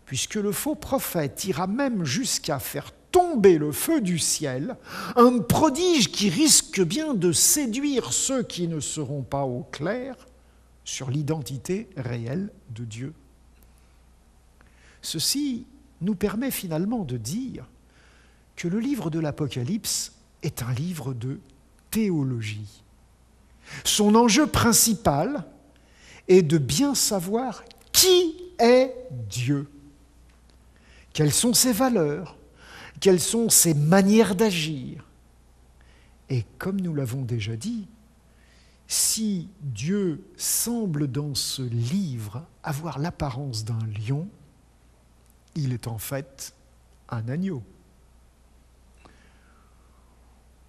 puisque le faux prophète ira même jusqu'à faire tomber le feu du ciel, un prodige qui risque bien de séduire ceux qui ne seront pas au clair sur l'identité réelle de Dieu. Ceci nous permet finalement de dire que le livre de l'Apocalypse est un livre de théologie. Son enjeu principal est de bien savoir qui est Dieu, quelles sont ses valeurs, quelles sont ses manières d'agir. Et comme nous l'avons déjà dit, si Dieu semble dans ce livre avoir l'apparence d'un lion, il est en fait un agneau.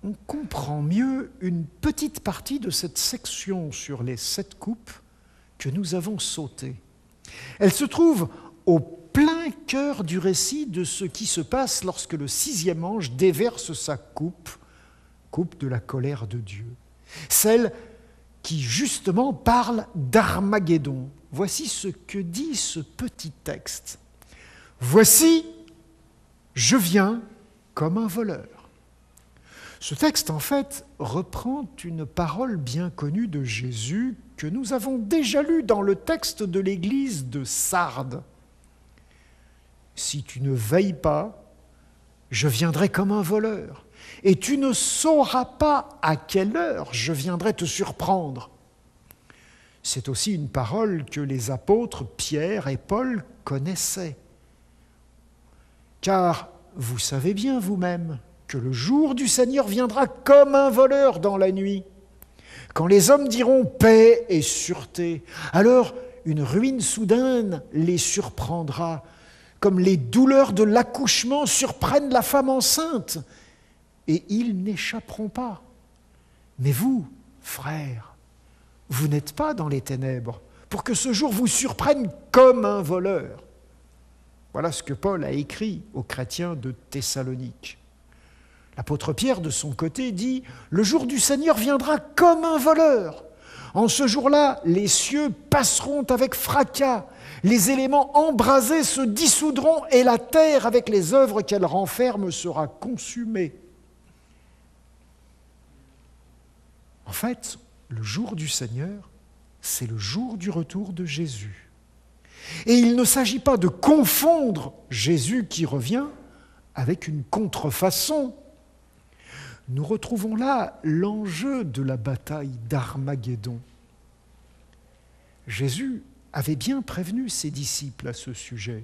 On comprend mieux une petite partie de cette section sur les 7 coupes que nous avons sautée. Elle se trouve au plein cœur du récit de ce qui se passe lorsque le 6e ange déverse sa coupe, coupe de la colère de Dieu. Celle qui justement parle d'Armageddon. Voici ce que dit ce petit texte. « Voici, je viens comme un voleur. » Ce texte, en fait, reprend une parole bien connue de Jésus que nous avons déjà lue dans le texte de l'église de Sardes. « Si tu ne veilles pas, je viendrai comme un voleur, et tu ne sauras pas à quelle heure je viendrai te surprendre. » C'est aussi une parole que les apôtres Pierre et Paul connaissaient. Car vous savez bien vous-même que le jour du Seigneur viendra comme un voleur dans la nuit. Quand les hommes diront paix et sûreté, alors une ruine soudaine les surprendra, comme les douleurs de l'accouchement surprennent la femme enceinte, et ils n'échapperont pas. Mais vous, frères, vous n'êtes pas dans les ténèbres, pour que ce jour vous surprenne comme un voleur. Voilà ce que Paul a écrit aux chrétiens de Thessalonique. L'apôtre Pierre, de son côté, dit « Le jour du Seigneur viendra comme un voleur. En ce jour-là, les cieux passeront avec fracas, les éléments embrasés se dissoudront et la terre, avec les œuvres qu'elle renferme, sera consumée. » En fait, le jour du Seigneur, c'est le jour du retour de Jésus. Et il ne s'agit pas de confondre Jésus qui revient avec une contrefaçon. Nous retrouvons là l'enjeu de la bataille d'Armageddon. Jésus avait bien prévenu ses disciples à ce sujet.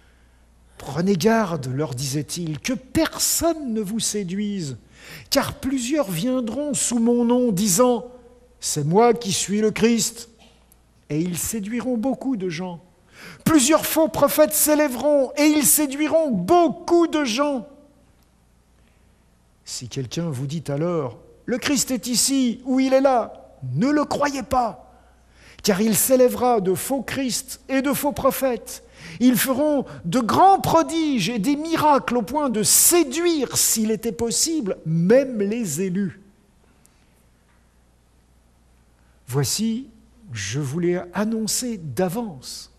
« Prenez garde, leur disait-il, que personne ne vous séduise, car plusieurs viendront sous mon nom, disant « C'est moi qui suis le Christ », et ils séduiront beaucoup de gens. Plusieurs faux prophètes s'élèveront, et ils séduiront beaucoup de gens. Si quelqu'un vous dit alors « Le Christ est ici » ou « Il est là », ne le croyez pas, car il s'élèvera de faux Christ et de faux prophètes. Ils feront de grands prodiges et des miracles au point de séduire, s'il était possible, même les élus. Voici, je vous l'ai annoncé d'avance.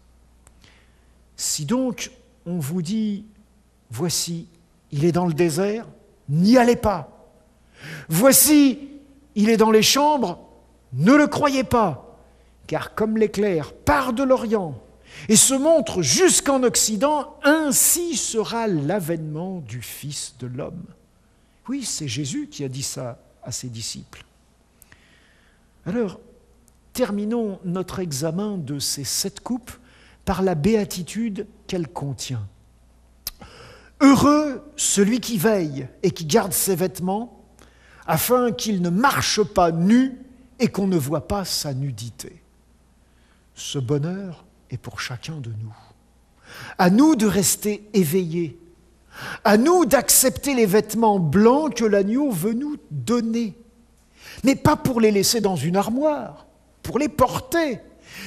Si donc on vous dit « Voici, il est dans le désert », n'y allez pas. « Voici, il est dans les chambres, ne le croyez pas, car comme l'éclair part de l'Orient et se montre jusqu'en Occident, ainsi sera l'avènement du Fils de l'homme. » Oui, c'est Jésus qui a dit ça à ses disciples. Alors, terminons notre examen de ces 7 coupes par la béatitude qu'elle contient. Heureux celui qui veille et qui garde ses vêtements, afin qu'il ne marche pas nu et qu'on ne voit pas sa nudité. Ce bonheur est pour chacun de nous. À nous de rester éveillés, à nous d'accepter les vêtements blancs que l'agneau veut nous donner, mais pas pour les laisser dans une armoire, pour les porter.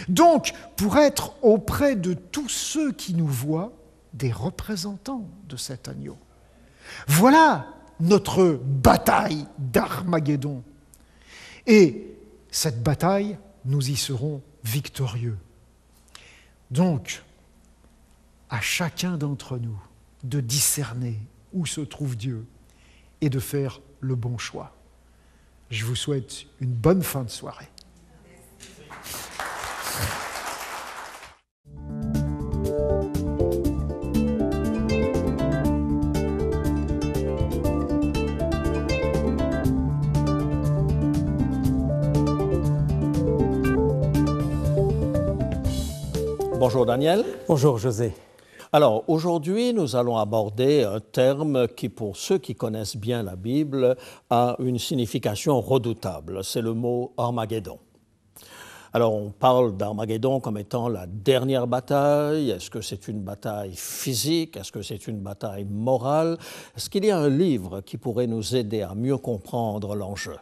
Donc, pour être auprès de tous ceux qui nous voient, des représentants de cet agneau. Voilà notre bataille d'Armageddon. Et cette bataille, nous y serons victorieux. Donc, à chacun d'entre nous de discerner où se trouve Dieu et de faire le bon choix. Je vous souhaite une bonne fin de soirée. Bonjour Daniel. Bonjour José. Alors aujourd'hui, nous allons aborder un terme qui, pour ceux qui connaissent bien la Bible, a une signification redoutable. C'est le mot Armageddon. Alors on parle d'Armageddon comme étant la dernière bataille. Est-ce que c'est une bataille physique? Est-ce que c'est une bataille morale? Est-ce qu'il y a un livre qui pourrait nous aider à mieux comprendre l'enjeu?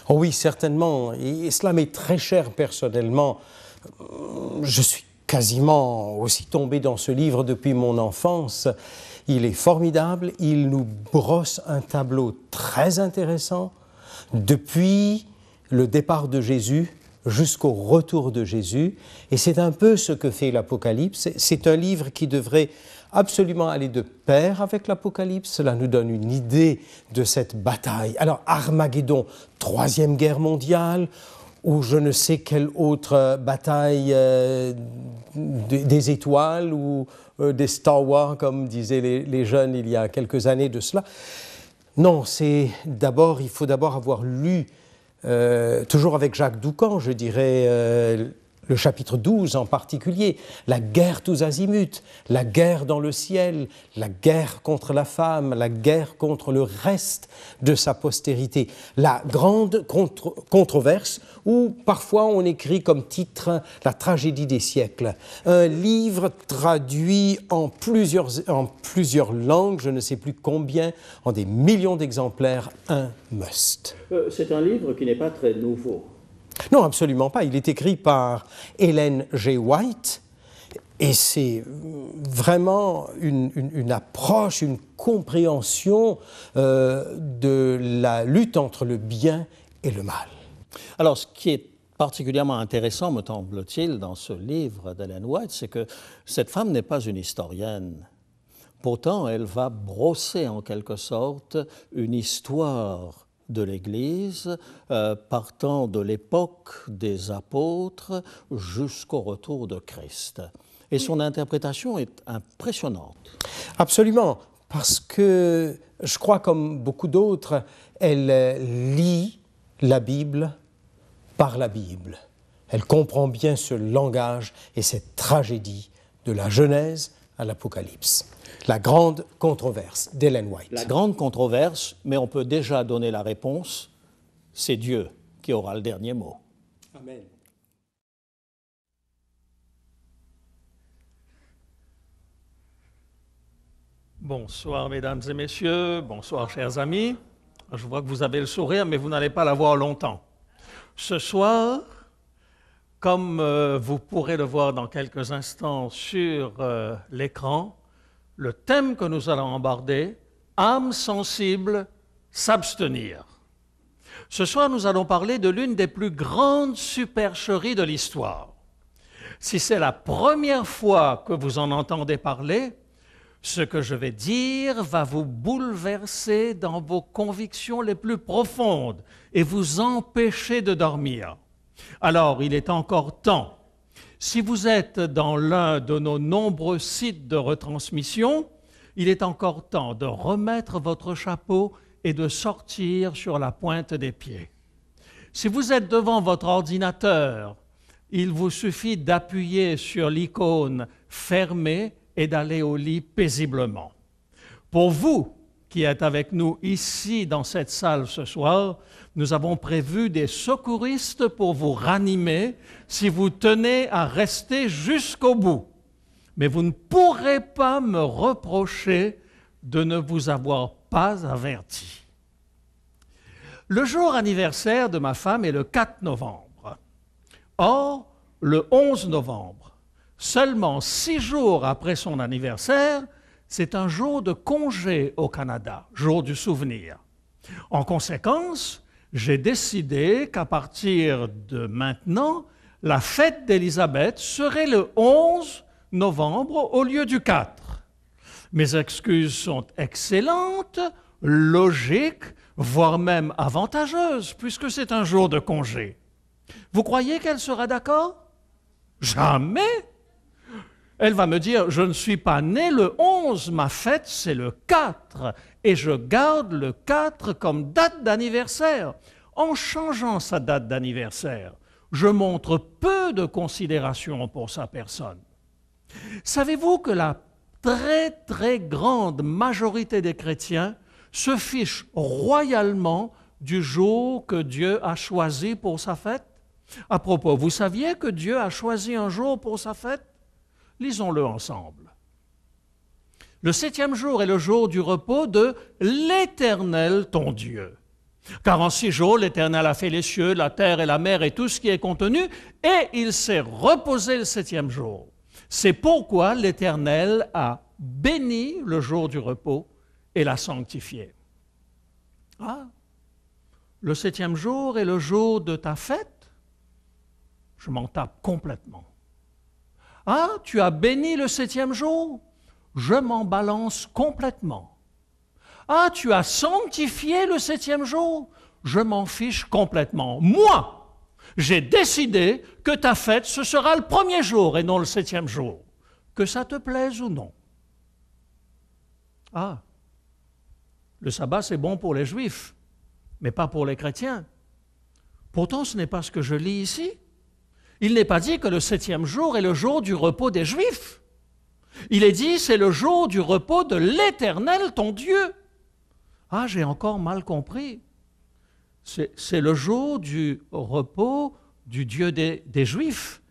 Oh oui, certainement. Et cela m'est très cher personnellement. Je suis quasiment aussi tombé dans ce livre depuis mon enfance. Il est formidable, il nous brosse un tableau très intéressant depuis le départ de Jésus jusqu'au retour de Jésus. Et c'est un peu ce que fait l'Apocalypse. C'est un livre qui devrait absolument aller de pair avec l'Apocalypse. Cela nous donne une idée de cette bataille. Alors, Armageddon, 3e guerre mondiale, ou je ne sais quelle autre bataille des étoiles ou des Star Wars, comme disaient les jeunes il y a quelques années de cela. Non, il faut d'abord avoir lu, toujours avec Jacques Doucan, je dirais, le chapitre 12 en particulier, la guerre tous azimuts, la guerre dans le ciel, la guerre contre la femme, la guerre contre le reste de sa postérité, la grande controverse où parfois on écrit comme titre « La tragédie des siècles ». Un livre traduit en plusieurs langues, je ne sais plus combien, en des millions d'exemplaires, un must. C'est un livre qui n'est pas très nouveau. Non, absolument pas. Il est écrit par Ellen G. White et c'est vraiment une approche, une compréhension de la lutte entre le bien et le mal. Alors, ce qui est particulièrement intéressant, me semble-t-il, dans ce livre d'Ellen White, c'est que cette femme n'est pas une historienne. Pourtant, elle va brosser en quelque sorte une histoire de l'Église, partant de l'époque des apôtres jusqu'au retour de Christ. Et son interprétation est impressionnante. Absolument, parce que je crois, comme beaucoup d'autres, elle lit la Bible par la Bible. Elle comprend bien ce langage et cette tragédie de la Genèse à l'Apocalypse. La grande controverse d'Ellen White. La grande controverse, mais on peut déjà donner la réponse, c'est Dieu qui aura le dernier mot. Amen. Bonsoir mesdames et messieurs, bonsoir chers amis. Je vois que vous avez le sourire, mais vous n'allez pas l'avoir longtemps. Ce soir, comme vous pourrez le voir dans quelques instants sur l'écran, le thème que nous allons aborder, âme sensible, s'abstenir. Ce soir, nous allons parler de l'une des plus grandes supercheries de l'histoire. Si c'est la première fois que vous en entendez parler, Ce que je vais dire va vous bouleverser dans vos convictions les plus profondes et vous empêcher de dormir. Alors, il est encore temps. Si vous êtes dans l'un de nos nombreux sites de retransmission, il est encore temps de remettre votre chapeau et de sortir sur la pointe des pieds. Si vous êtes devant votre ordinateur, il vous suffit d'appuyer sur l'icône « Fermez » et d'aller au lit paisiblement. Pour vous qui êtes avec nous ici dans cette salle ce soir, nous avons prévu des secouristes pour vous ranimer si vous tenez à rester jusqu'au bout. Mais vous ne pourrez pas me reprocher de ne vous avoir pas averti. Le jour anniversaire de ma femme est le 4 novembre. Or, le 11 novembre, seulement 6 jours après son anniversaire, c'est un jour de congé au Canada, jour du souvenir. En conséquence, j'ai décidé qu'à partir de maintenant, la fête d'Élisabeth serait le 11 novembre au lieu du 4. Mes excuses sont excellentes, logiques, voire même avantageuses, puisque c'est un jour de congé. Vous croyez qu'elle sera d'accord? Jamais! Elle va me dire, je ne suis pas né le 11, ma fête c'est le 4, et je garde le 4 comme date d'anniversaire. En changeant sa date d'anniversaire, je montre peu de considération pour sa personne. Savez-vous que la très grande majorité des chrétiens se fichent royalement du jour que Dieu a choisi pour sa fête? À propos, vous saviez que Dieu a choisi un jour pour sa fête? Lisons-le ensemble. Le 7e jour est le jour du repos de l'Éternel, ton Dieu. Car en 6 jours, l'Éternel a fait les cieux, la terre et la mer et tout ce qui est contenu, et il s'est reposé le 7e jour. C'est pourquoi l'Éternel a béni le jour du repos et l'a sanctifié. Ah, le 7e jour est le jour de ta fête? Je m'en tape complètement. Ah, tu as béni le 7e jour? Je m'en balance complètement. Ah, tu as sanctifié le 7e jour? Je m'en fiche complètement. Moi, j'ai décidé que ta fête, ce sera le 1er jour et non le 7e jour. Que ça te plaise ou non. Ah, le sabbat, c'est bon pour les Juifs, mais pas pour les chrétiens. Pourtant, ce n'est pas ce que je lis ici. Il n'est pas dit que le 7e jour est le jour du repos des Juifs. Il est dit, c'est le jour du repos de l'Éternel, ton Dieu. Ah, j'ai encore mal compris. C'est le jour du repos du Dieu des Juifs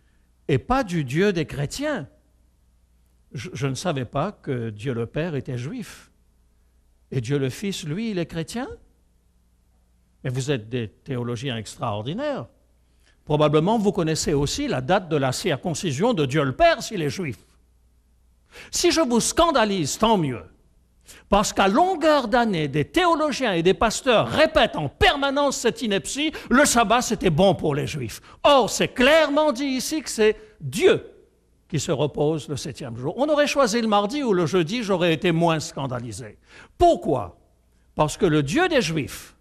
et pas du Dieu des chrétiens. Je ne savais pas que Dieu le Père était juif. Et Dieu le Fils, lui, il est chrétien? Mais vous êtes des théologiens extraordinaires. Probablement, vous connaissez aussi la date de la circoncision de Dieu le Père s'il est juif. Si je vous scandalise, tant mieux. Parce qu'à longueur d'année, des théologiens et des pasteurs répètent en permanence cette ineptie, le sabbat c'était bon pour les Juifs. Or, c'est clairement dit ici que c'est Dieu qui se repose le 7e jour. On aurait choisi le mardi ou le jeudi, j'aurais été moins scandalisé. Pourquoi? Parce que le Dieu des Juifs,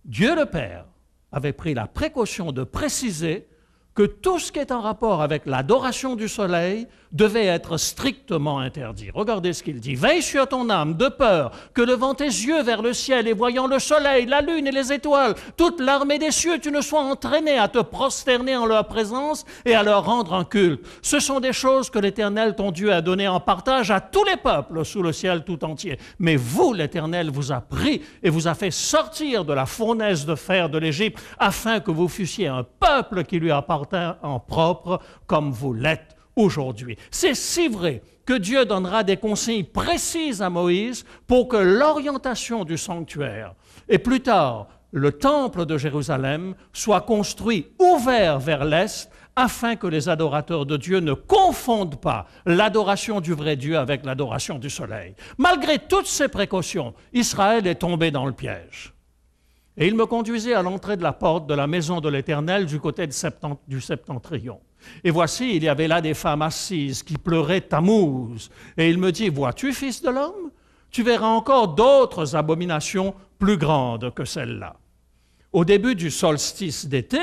Dieu le Père, avait pris la précaution de préciser que tout ce qui est en rapport avec l'adoration du soleil devait être strictement interdit. Regardez ce qu'il dit. « Veille sur ton âme de peur que levant tes yeux vers le ciel et voyant le soleil, la lune et les étoiles, toute l'armée des cieux, tu ne sois entraîné à te prosterner en leur présence et à leur rendre un culte. Ce sont des choses que l'Éternel, ton Dieu, a données en partage à tous les peuples sous le ciel tout entier. Mais vous, l'Éternel, vous a pris et vous a fait sortir de la fournaise de fer de l'Égypte afin que vous fussiez un peuple qui lui appartient en propre comme vous l'êtes aujourd'hui. » C'est si vrai que Dieu donnera des consignes précises à Moïse pour que l'orientation du sanctuaire et plus tard le temple de Jérusalem soit construit ouvert vers l'est afin que les adorateurs de Dieu ne confondent pas l'adoration du vrai Dieu avec l'adoration du soleil. Malgré toutes ces précautions, Israël est tombé dans le piège. Et il me conduisit à l'entrée de la porte de la maison de l'Éternel du côté du septentrion. Et voici, il y avait là des femmes assises qui pleuraient Tammuz. Et il me dit, vois-tu, fils de l'homme, tu verras encore d'autres abominations plus grandes que celles-là. Au début du solstice d'été,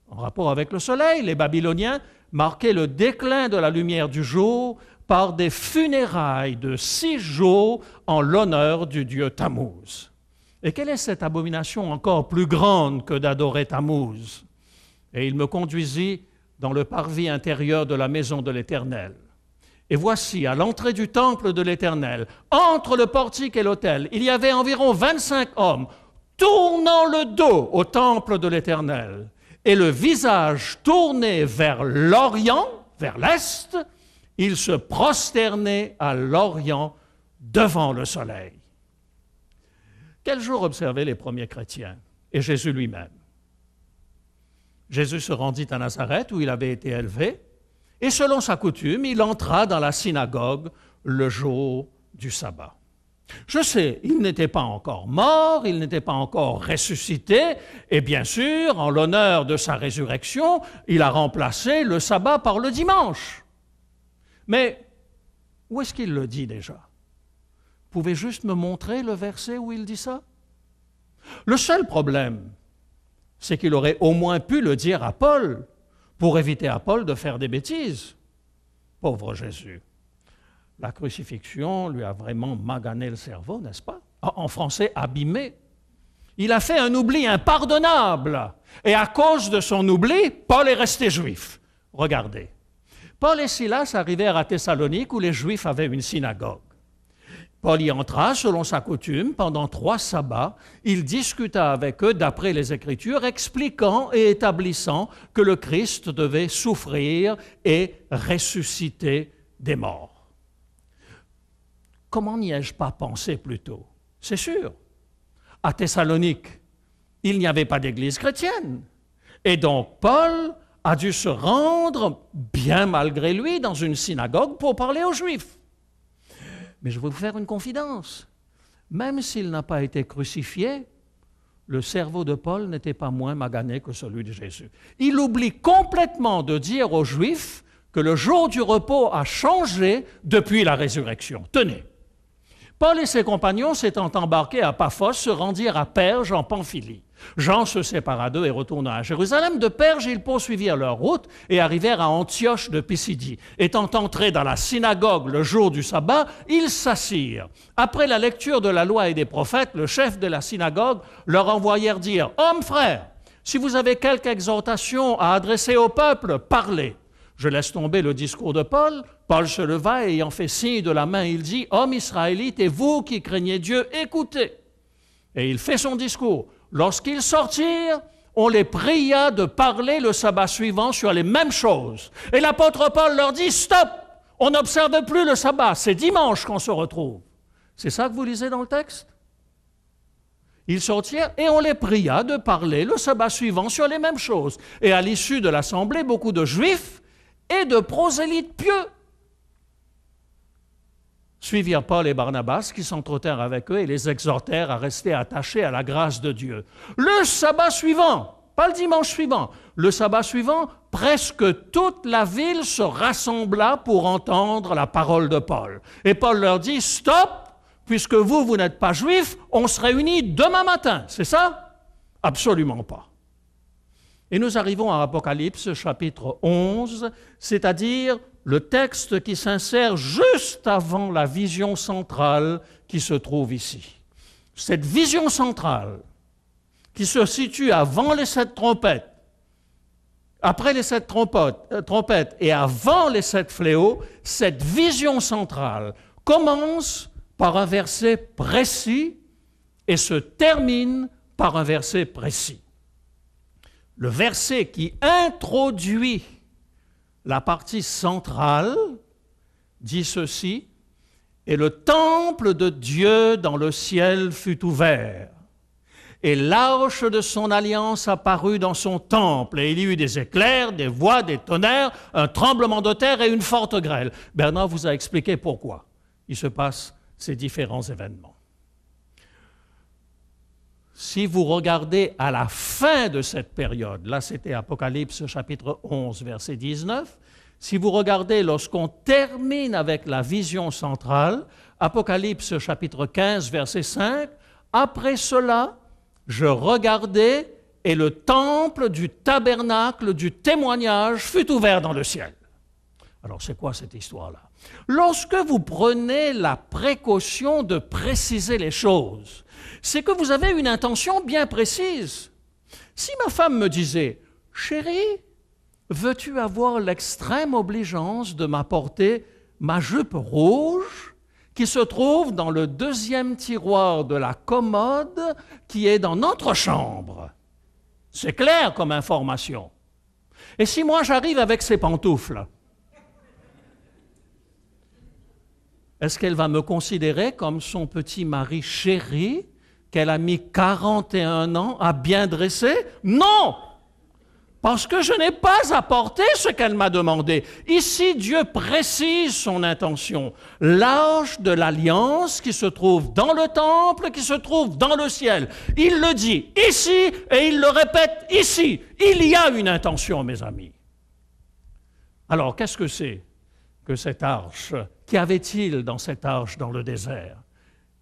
en rapport avec le soleil, les Babyloniens marquaient le déclin de la lumière du jour par des funérailles de 6 jours en l'honneur du dieu Tammuz. Et quelle est cette abomination encore plus grande que d'adorer Tammuz? Et il me conduisit dans le parvis intérieur de la maison de l'Éternel. Et voici, à l'entrée du temple de l'Éternel, entre le portique et l'autel, il y avait environ 25 hommes tournant le dos au temple de l'Éternel et le visage tourné vers l'Orient, vers l'Est, ils se prosternaient à l'Orient devant le soleil. Quel jour observaient les premiers chrétiens et Jésus lui-même? Jésus se rendit à Nazareth où il avait été élevé et selon sa coutume, il entra dans la synagogue le jour du sabbat. Je sais, il n'était pas encore mort, il n'était pas encore ressuscité et bien sûr, en l'honneur de sa résurrection, il a remplacé le sabbat par le dimanche. Mais où est-ce qu'il le dit déjà? Vous pouvez juste me montrer le verset où il dit ça? Le seul problème, c'est qu'il aurait au moins pu le dire à Paul pour éviter à Paul de faire des bêtises. Pauvre Jésus. La crucifixion lui a vraiment magané le cerveau, n'est-ce pas? En français, abîmé. Il a fait un oubli impardonnable. Et à cause de son oubli, Paul est resté juif. Regardez. Paul et Silas arrivèrent à Thessalonique où les Juifs avaient une synagogue. Paul y entra selon sa coutume pendant 3 sabbats. Il discuta avec eux d'après les Écritures, expliquant et établissant que le Christ devait souffrir et ressusciter des morts. Comment n'y ai-je pas pensé plus tôt? C'est sûr. À Thessalonique, il n'y avait pas d'église chrétienne. Et donc Paul a dû se rendre, bien malgré lui, dans une synagogue pour parler aux Juifs. Mais je vais vous faire une confidence. Même s'il n'a pas été crucifié, le cerveau de Paul n'était pas moins magané que celui de Jésus. Il oublie complètement de dire aux Juifs que le jour du repos a changé depuis la résurrection. Tenez, Paul et ses compagnons s'étant embarqués à Paphos se rendirent à Perge en Pamphylie. Jean se sépara d'eux et retourna à Jérusalem. De Perge, ils poursuivirent leur route et arrivèrent à Antioche de Pisidie. Étant entrés dans la synagogue le jour du sabbat, ils s'assirent. Après la lecture de la loi et des prophètes, le chef de la synagogue leur envoyèrent dire « Hommes frères, si vous avez quelque exhortation à adresser au peuple, parlez. » Je laisse tomber le discours de Paul. Paul se leva et ayant fait signe de la main, il dit « Hommes israélites et vous qui craignez Dieu, écoutez. » Et il fait son discours. Lorsqu'ils sortirent, on les pria de parler le sabbat suivant sur les mêmes choses. Et l'apôtre Paul leur dit « Stop! On n'observe plus le sabbat, c'est dimanche qu'on se retrouve. » C'est ça que vous lisez dans le texte? Ils sortirent et on les pria de parler le sabbat suivant sur les mêmes choses. Et à l'issue de l'assemblée, beaucoup de Juifs et de prosélytes pieux suivirent Paul et Barnabas qui s'entretinrent avec eux et les exhortèrent à rester attachés à la grâce de Dieu. Le sabbat suivant, pas le dimanche suivant, le sabbat suivant, presque toute la ville se rassembla pour entendre la parole de Paul. Et Paul leur dit « Stop, puisque vous n'êtes pas juifs, on se réunit demain matin. » C'est ça? Absolument pas. Et nous arrivons à Apocalypse chapitre 11, c'est-à-dire le texte qui s'insère juste avant la vision centrale qui se trouve ici. Cette vision centrale qui se situe avant les 7 trompettes, après les 7 trompettes et avant les 7 fléaux, cette vision centrale commence par un verset précis et se termine par un verset précis. Le verset qui introduit la partie centrale dit ceci, « Et le temple de Dieu dans le ciel fut ouvert, et l'arche de son alliance apparut dans son temple, et il y eut des éclairs, des voix, des tonnerres, un tremblement de terre et une forte grêle. » Bernard vous a expliqué pourquoi il se passe ces différents événements. si vous regardez à la fin de cette période, là c'était Apocalypse chapitre 11, verset 19, si vous regardez lorsqu'on termine avec la vision centrale, Apocalypse chapitre 15, verset 5, après cela, je regardai et le temple du tabernacle du témoignage fut ouvert dans le ciel. Alors c'est quoi cette histoire-là? Lorsque vous prenez la précaution de préciser les choses, c'est que vous avez une intention bien précise. Si ma femme me disait « Chérie, veux-tu avoir l'extrême obligeance de m'apporter ma jupe rouge qui se trouve dans le deuxième tiroir de la commode qui est dans notre chambre ?» C'est clair comme information. Et si moi j'arrive avec ces pantoufles, est-ce qu'elle va me considérer comme son petit mari chéri qu'elle a mis 41 ans à bien dresser? Non! Parce que je n'ai pas apporté ce qu'elle m'a demandé. Ici, Dieu précise son intention. L'arche de l'alliance qui se trouve dans le temple, qui se trouve dans le ciel. Il le dit ici et il le répète ici. Il y a une intention, mes amis. Alors, qu'est-ce que c'est que cette arche? Qu'y avait-il dans cette arche dans le désert?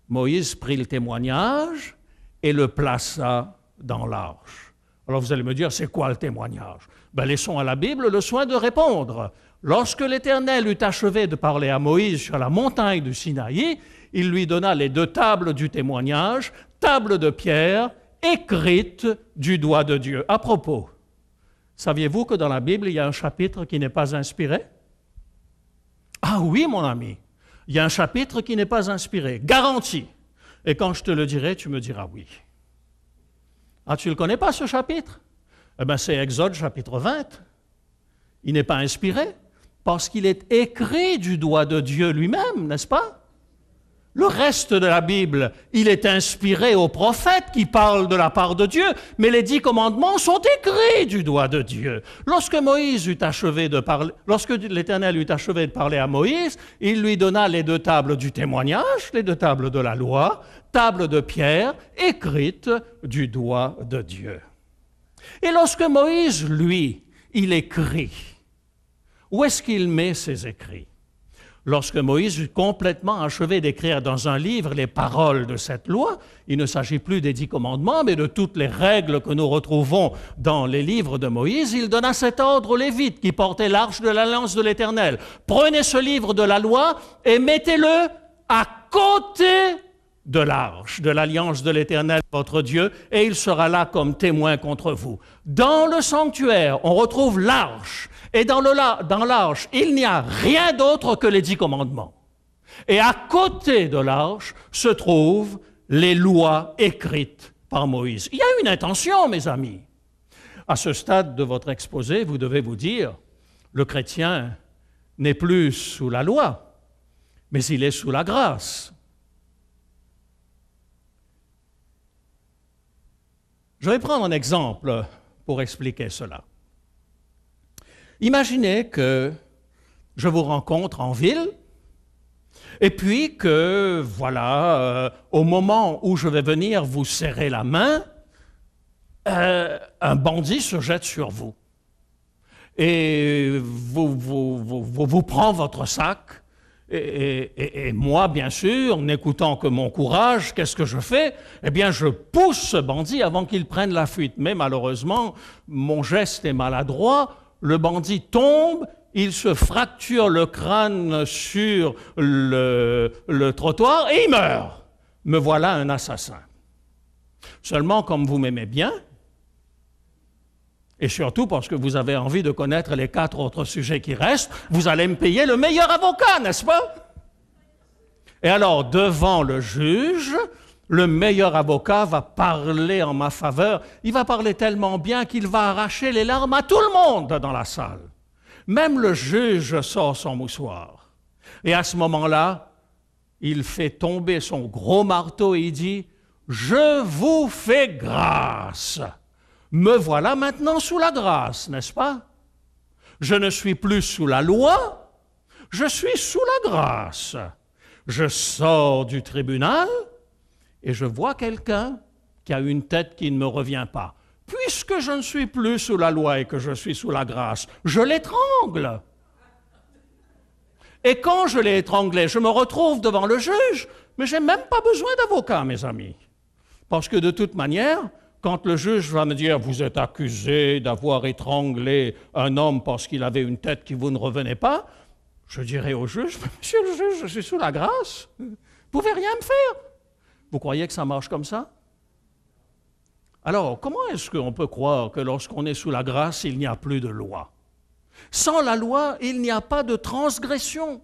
Moïse prit le témoignage et le plaça dans l'arche. Alors vous allez me dire, c'est quoi le témoignage? Laissons à la Bible le soin de répondre. Lorsque l'Éternel eut achevé de parler à Moïse sur la montagne du Sinaï, il lui donna les 2 tables du témoignage, tables de pierre, écrites du doigt de Dieu. À propos, saviez-vous que dans la Bible, il y a un chapitre qui n'est pas inspiré? Ah oui, mon ami, il y a un chapitre qui n'est pas inspiré, garanti. Et quand je te le dirai, tu me diras oui. Ah, tu ne le connais pas, ce chapitre? Eh bien, c'est Exode chapitre 20. Il n'est pas inspiré parce qu'il est écrit du doigt de Dieu lui-même, n'est-ce pas? Le reste de la Bible, il est inspiré aux prophètes qui parlent de la part de Dieu, mais les 10 commandements sont écrits du doigt de Dieu. Lorsque l'Éternel eut achevé de parler à Moïse, il lui donna les 2 tables du témoignage, les 2 tables de la loi, tables de pierre écrites du doigt de Dieu. Et lorsque Moïse, lui, il écrit, où est-ce qu'il met ses écrits? Lorsque Moïse eut complètement achevé d'écrire dans un livre les paroles de cette loi, il ne s'agit plus des 10 commandements, mais de toutes les règles que nous retrouvons dans les livres de Moïse, il donna cet ordre aux Lévites qui portaient l'arche de l'alliance de l'Éternel. Prenez ce livre de la loi et mettez-le à côté de l'arche de l'alliance de l'Éternel, votre Dieu, et il sera là comme témoin contre vous. Dans le sanctuaire, on retrouve l'arche. Et dans l'arche, il n'y a rien d'autre que les 10 commandements. Et à côté de l'arche se trouvent les lois écrites par Moïse. Il y a une intention, mes amis. À ce stade de votre exposé, vous devez vous dire, le chrétien n'est plus sous la loi, mais il est sous la grâce. Je vais prendre un exemple pour expliquer cela. Imaginez que je vous rencontre en ville et puis que, voilà, au moment où je vais venir vous serrer la main, un bandit se jette sur vous et vous prend votre sac. Et moi, bien sûr, n'écoutant que mon courage, qu'est-ce que je fais? Eh bien, je pousse ce bandit avant qu'il prenne la fuite. Mais malheureusement, mon geste est maladroit. Le bandit tombe, il se fracture le crâne sur le trottoir et il meurt. Me voilà un assassin. Seulement, comme vous m'aimez bien, et surtout parce que vous avez envie de connaître les 4 autres sujets qui restent, vous allez me payer le meilleur avocat, n'est-ce pas? Et alors, devant le juge, le meilleur avocat va parler en ma faveur. Il va parler tellement bien qu'il va arracher les larmes à tout le monde dans la salle. Même le juge sort son moussoir. Et à ce moment-là, il fait tomber son gros marteau et il dit « Je vous fais grâce ». Me voilà maintenant sous la grâce, n'est-ce pas? Je ne suis plus sous la loi, je suis sous la grâce. Je sors du tribunal et je vois quelqu'un qui a une tête qui ne me revient pas. Puisque je ne suis plus sous la loi et que je suis sous la grâce, je l'étrangle. Et quand je l'ai étranglé, je me retrouve devant le juge, mais je n'ai même pas besoin d'avocat, mes amis. Parce que de toute manière, quand le juge va me dire « Vous êtes accusé d'avoir étranglé un homme parce qu'il avait une tête qui vous ne revenait pas », je dirai au juge « Monsieur le juge, je suis sous la grâce, vous ne pouvez rien me faire. » Vous croyez que ça marche comme ça? Alors, comment est-ce qu'on peut croire que lorsqu'on est sous la grâce, il n'y a plus de loi? Sans la loi, il n'y a pas de transgression.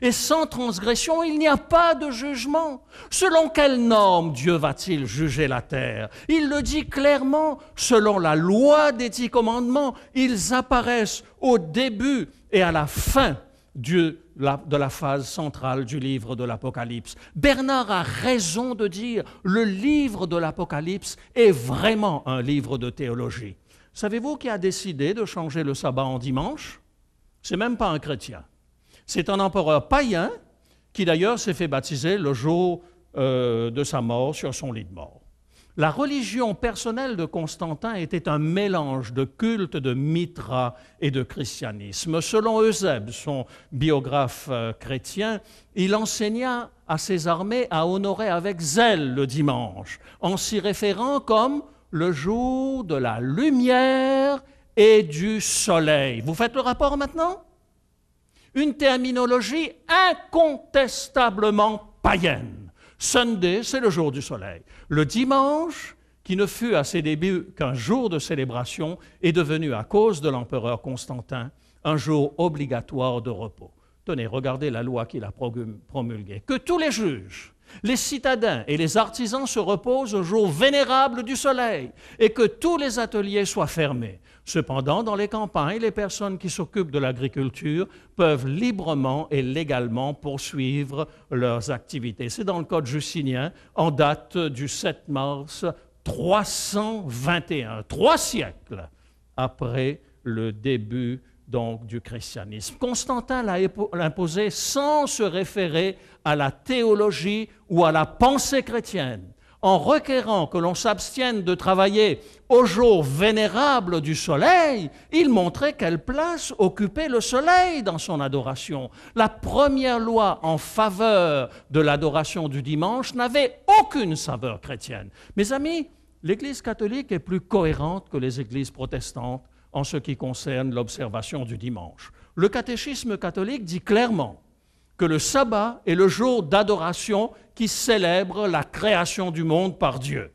Et sans transgression, il n'y a pas de jugement. Selon quelle norme Dieu va-t-il juger la terre? Il le dit clairement, selon la loi des 10 commandements, ils apparaissent au début et à la fin de la phase centrale du livre de l'Apocalypse. Bernard a raison de dire, le livre de l'Apocalypse est vraiment un livre de théologie. Savez-vous qui a décidé de changer le sabbat en dimanche? C'est même pas un chrétien. C'est un empereur païen qui d'ailleurs s'est fait baptiser le jour de sa mort sur son lit de mort. La religion personnelle de Constantin était un mélange de culte de Mithra et de christianisme. Selon Eusèbe, son biographe chrétien, il enseigna à ses armées à honorer avec zèle le dimanche, en s'y référant comme le jour de la lumière et du soleil. Vous faites le rapport maintenant? Une terminologie incontestablement païenne. Sunday, c'est le jour du soleil. Le dimanche, qui ne fut à ses débuts qu'un jour de célébration, est devenu, à cause de l'empereur Constantin, un jour obligatoire de repos. Tenez, regardez la loi qu'il a promulguée. Que tous les juges, les citadins et les artisans se reposent au jour vénérable du soleil et que tous les ateliers soient fermés. Cependant, dans les campagnes, les personnes qui s'occupent de l'agriculture peuvent librement et légalement poursuivre leurs activités. C'est dans le Code justinien, en date du 7 mars 321, 3 siècles après le début donc du christianisme. Constantin l'a imposé sans se référer à la théologie ou à la pensée chrétienne. En requérant que l'on s'abstienne de travailler au jour vénérable du soleil, il montrait quelle place occupait le soleil dans son adoration. La première loi en faveur de l'adoration du dimanche n'avait aucune saveur chrétienne. Mes amis, l'Église catholique est plus cohérente que les églises protestantes en ce qui concerne l'observation du dimanche. Le catéchisme catholique dit clairement que le sabbat est le jour d'adoration qui célèbre la création du monde par Dieu,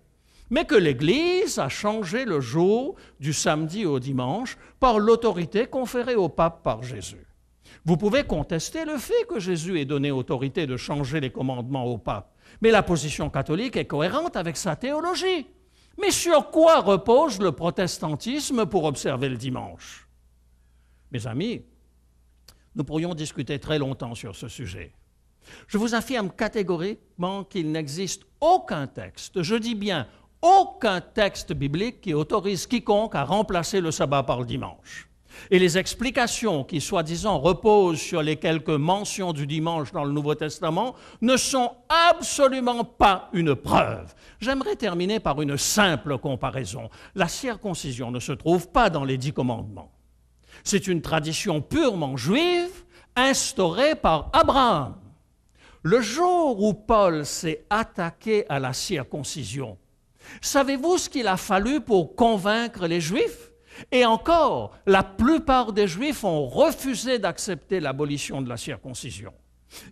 mais que l'Église a changé le jour du samedi au dimanche par l'autorité conférée au pape par Jésus. Vous pouvez contester le fait que Jésus ait donné autorité de changer les commandements au pape, mais la position catholique est cohérente avec sa théologie. Mais sur quoi repose le protestantisme pour observer le dimanche? Mes amis, nous pourrions discuter très longtemps sur ce sujet. Je vous affirme catégoriquement qu'il n'existe aucun texte, je dis bien aucun texte biblique qui autorise quiconque à remplacer le sabbat par le dimanche. Et les explications qui, soi-disant, reposent sur les quelques mentions du dimanche dans le Nouveau Testament ne sont absolument pas une preuve. J'aimerais terminer par une simple comparaison. La circoncision ne se trouve pas dans les 10 commandements. C'est une tradition purement juive instaurée par Abraham. Le jour où Paul s'est attaqué à la circoncision, savez-vous ce qu'il a fallu pour convaincre les Juifs? Et encore, la plupart des Juifs ont refusé d'accepter l'abolition de la circoncision.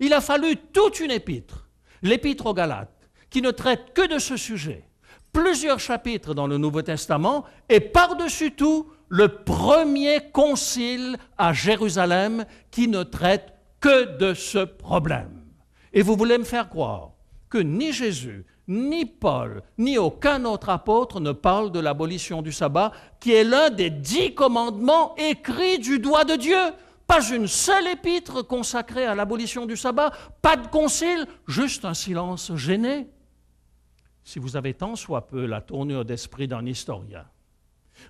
Il a fallu toute une épître, l'épître aux Galates, qui ne traite que de ce sujet, plusieurs chapitres dans le Nouveau Testament, et par-dessus tout, le premier concile à Jérusalem qui ne traite que de ce problème. Et vous voulez me faire croire que ni Jésus, ni Paul, ni aucun autre apôtre ne parle de l'abolition du sabbat, qui est l'un des 10 commandements écrits du doigt de Dieu. Pas une seule épître consacrée à l'abolition du sabbat, pas de concile, juste un silence gêné. Si vous avez tant soit peu la tournure d'esprit d'un historien,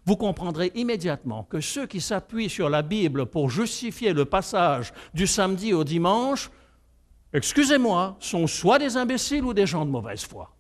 vous comprendrez immédiatement que ceux qui s'appuient sur la Bible pour justifier le passage du samedi au dimanche, excusez-moi, sont soit des imbéciles ou des gens de mauvaise foi.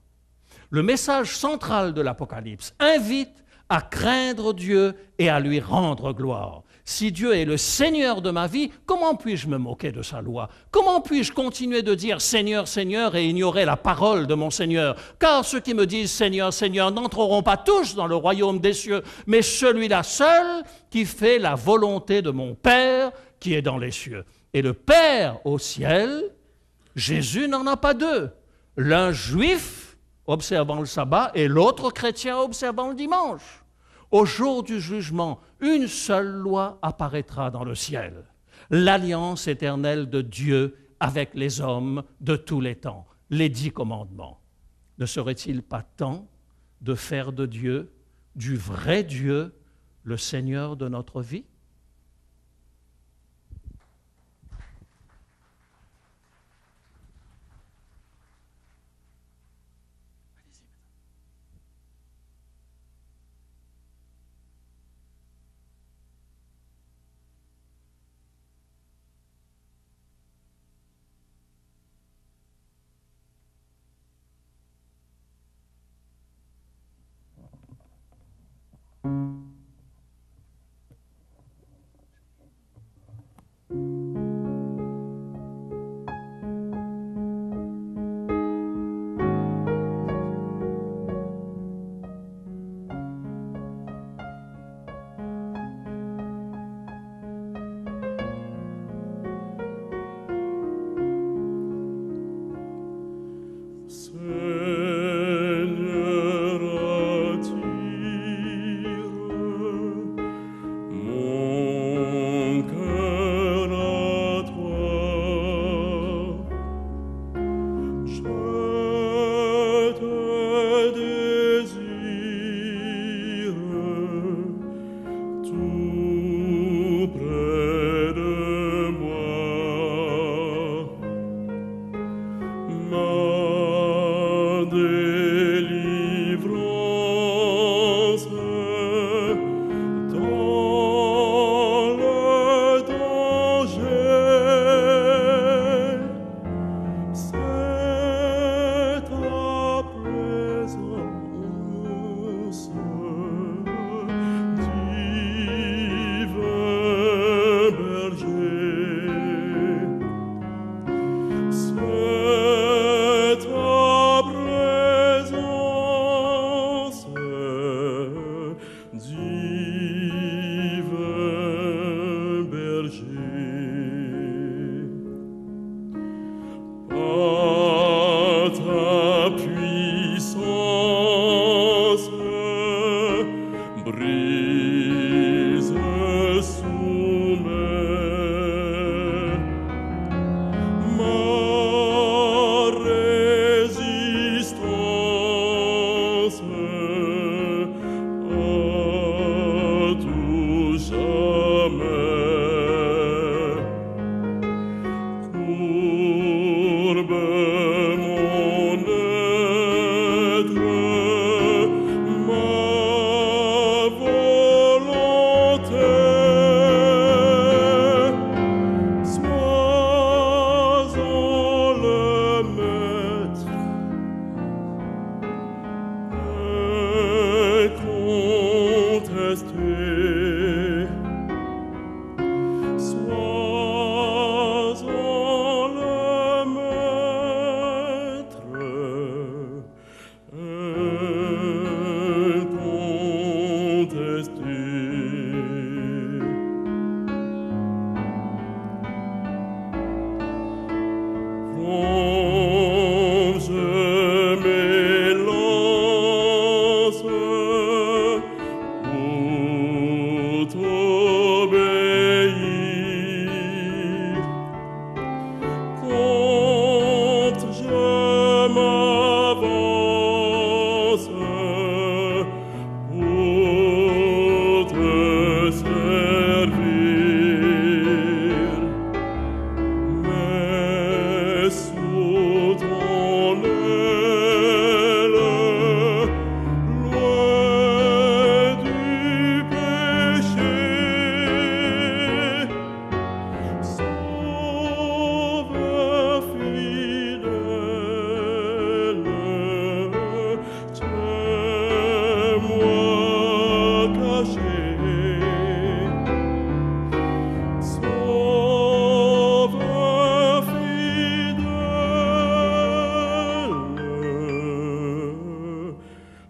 Le message central de l'Apocalypse invite à craindre Dieu et à lui rendre gloire. Si Dieu est le Seigneur de ma vie, comment puis-je me moquer de sa loi? Comment puis-je continuer de dire Seigneur, Seigneur et ignorer la parole de mon Seigneur? Car ceux qui me disent Seigneur, Seigneur n'entreront pas tous dans le royaume des cieux, mais celui-là seul qui fait la volonté de mon Père qui est dans les cieux. Et le Père au ciel, Jésus n'en a pas deux. L'un juif observant le sabbat et l'autre chrétien observant le dimanche. Au jour du jugement, une seule loi apparaîtra dans le ciel, l'alliance éternelle de Dieu avec les hommes de tous les temps, les 10 commandements. Ne serait-il pas temps de faire de Dieu, du vrai Dieu, le Seigneur de notre vie?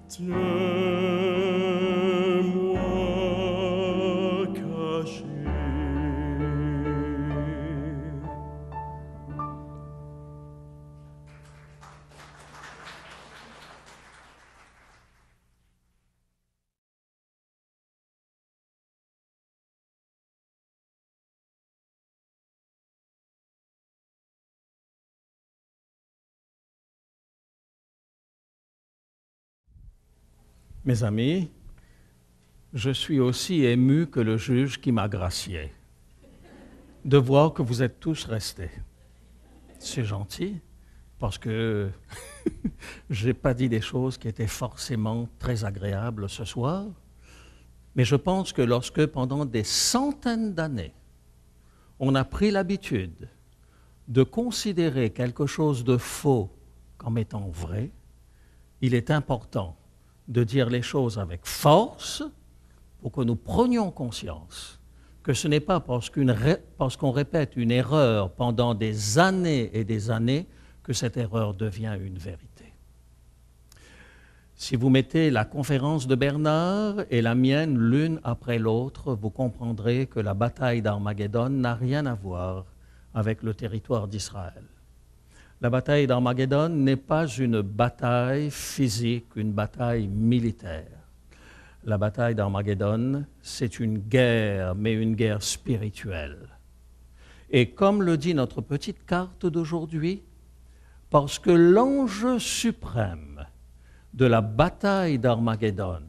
Tiens-moi caché. Mes amis, je suis aussi ému que le juge qui m'a gracié de voir que vous êtes tous restés. C'est gentil, parce que je n'ai pas dit des choses qui étaient forcément très agréables ce soir, mais je pense que lorsque pendant des centaines d'années, on a pris l'habitude de considérer quelque chose de faux comme étant vrai, il est important de dire les choses avec force pour que nous prenions conscience que ce n'est pas parce qu'on répète une erreur pendant des années et des années que cette erreur devient une vérité. Si vous mettez la conférence de Bernard et la mienne l'une après l'autre, vous comprendrez que la bataille d'Armageddon n'a rien à voir avec le territoire d'Israël. La bataille d'Armageddon n'est pas une bataille physique, une bataille militaire. La bataille d'Armageddon, c'est une guerre, mais une guerre spirituelle. Et comme le dit notre petite carte d'aujourd'hui, parce que l'enjeu suprême de la bataille d'Armageddon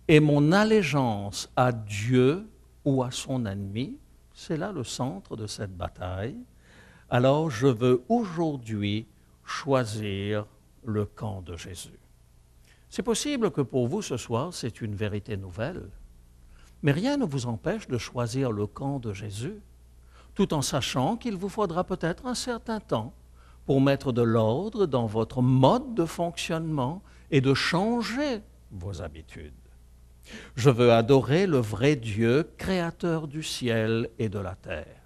est mon allégeance à Dieu ou à son ennemi, c'est là le centre de cette bataille. Alors je veux aujourd'hui choisir le camp de Jésus. C'est possible que pour vous ce soir, c'est une vérité nouvelle, mais rien ne vous empêche de choisir le camp de Jésus, tout en sachant qu'il vous faudra peut-être un certain temps pour mettre de l'ordre dans votre mode de fonctionnement et de changer vos habitudes. Je veux adorer le vrai Dieu, créateur du ciel et de la terre.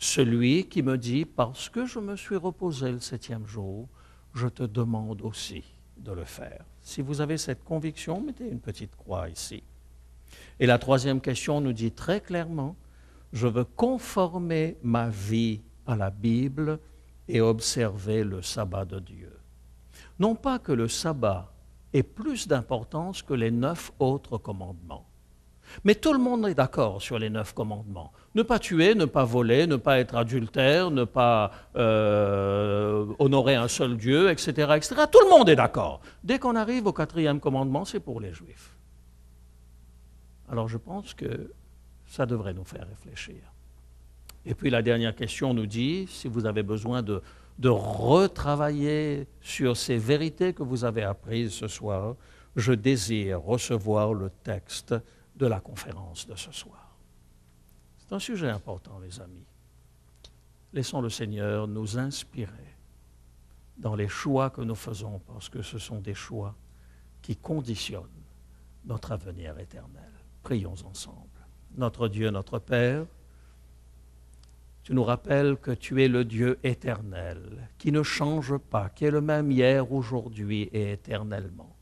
Celui qui me dit, parce que je me suis reposé le 7e jour, je te demande aussi de le faire. Si vous avez cette conviction, mettez une petite croix ici. Et la troisième question nous dit très clairement, je veux conformer ma vie à la Bible et observer le sabbat de Dieu. Non pas que le sabbat ait plus d'importance que les 9 autres commandements. Mais tout le monde est d'accord sur les 9 commandements. Ne pas tuer, ne pas voler, ne pas être adultère, ne pas honorer un seul Dieu, etc., etc. Tout le monde est d'accord. Dès qu'on arrive au 4e commandement, c'est pour les Juifs. Alors je pense que ça devrait nous faire réfléchir. Et puis la dernière question nous dit, si vous avez besoin de retravailler sur ces vérités que vous avez apprises ce soir, je désire recevoir le texte de la conférence de ce soir. C'est un sujet important, les amis. Laissons le Seigneur nous inspirer dans les choix que nous faisons, parce que ce sont des choix qui conditionnent notre avenir éternel. Prions ensemble. Notre Dieu, notre Père, tu nous rappelles que tu es le Dieu éternel, qui ne change pas, qui est le même hier, aujourd'hui et éternellement.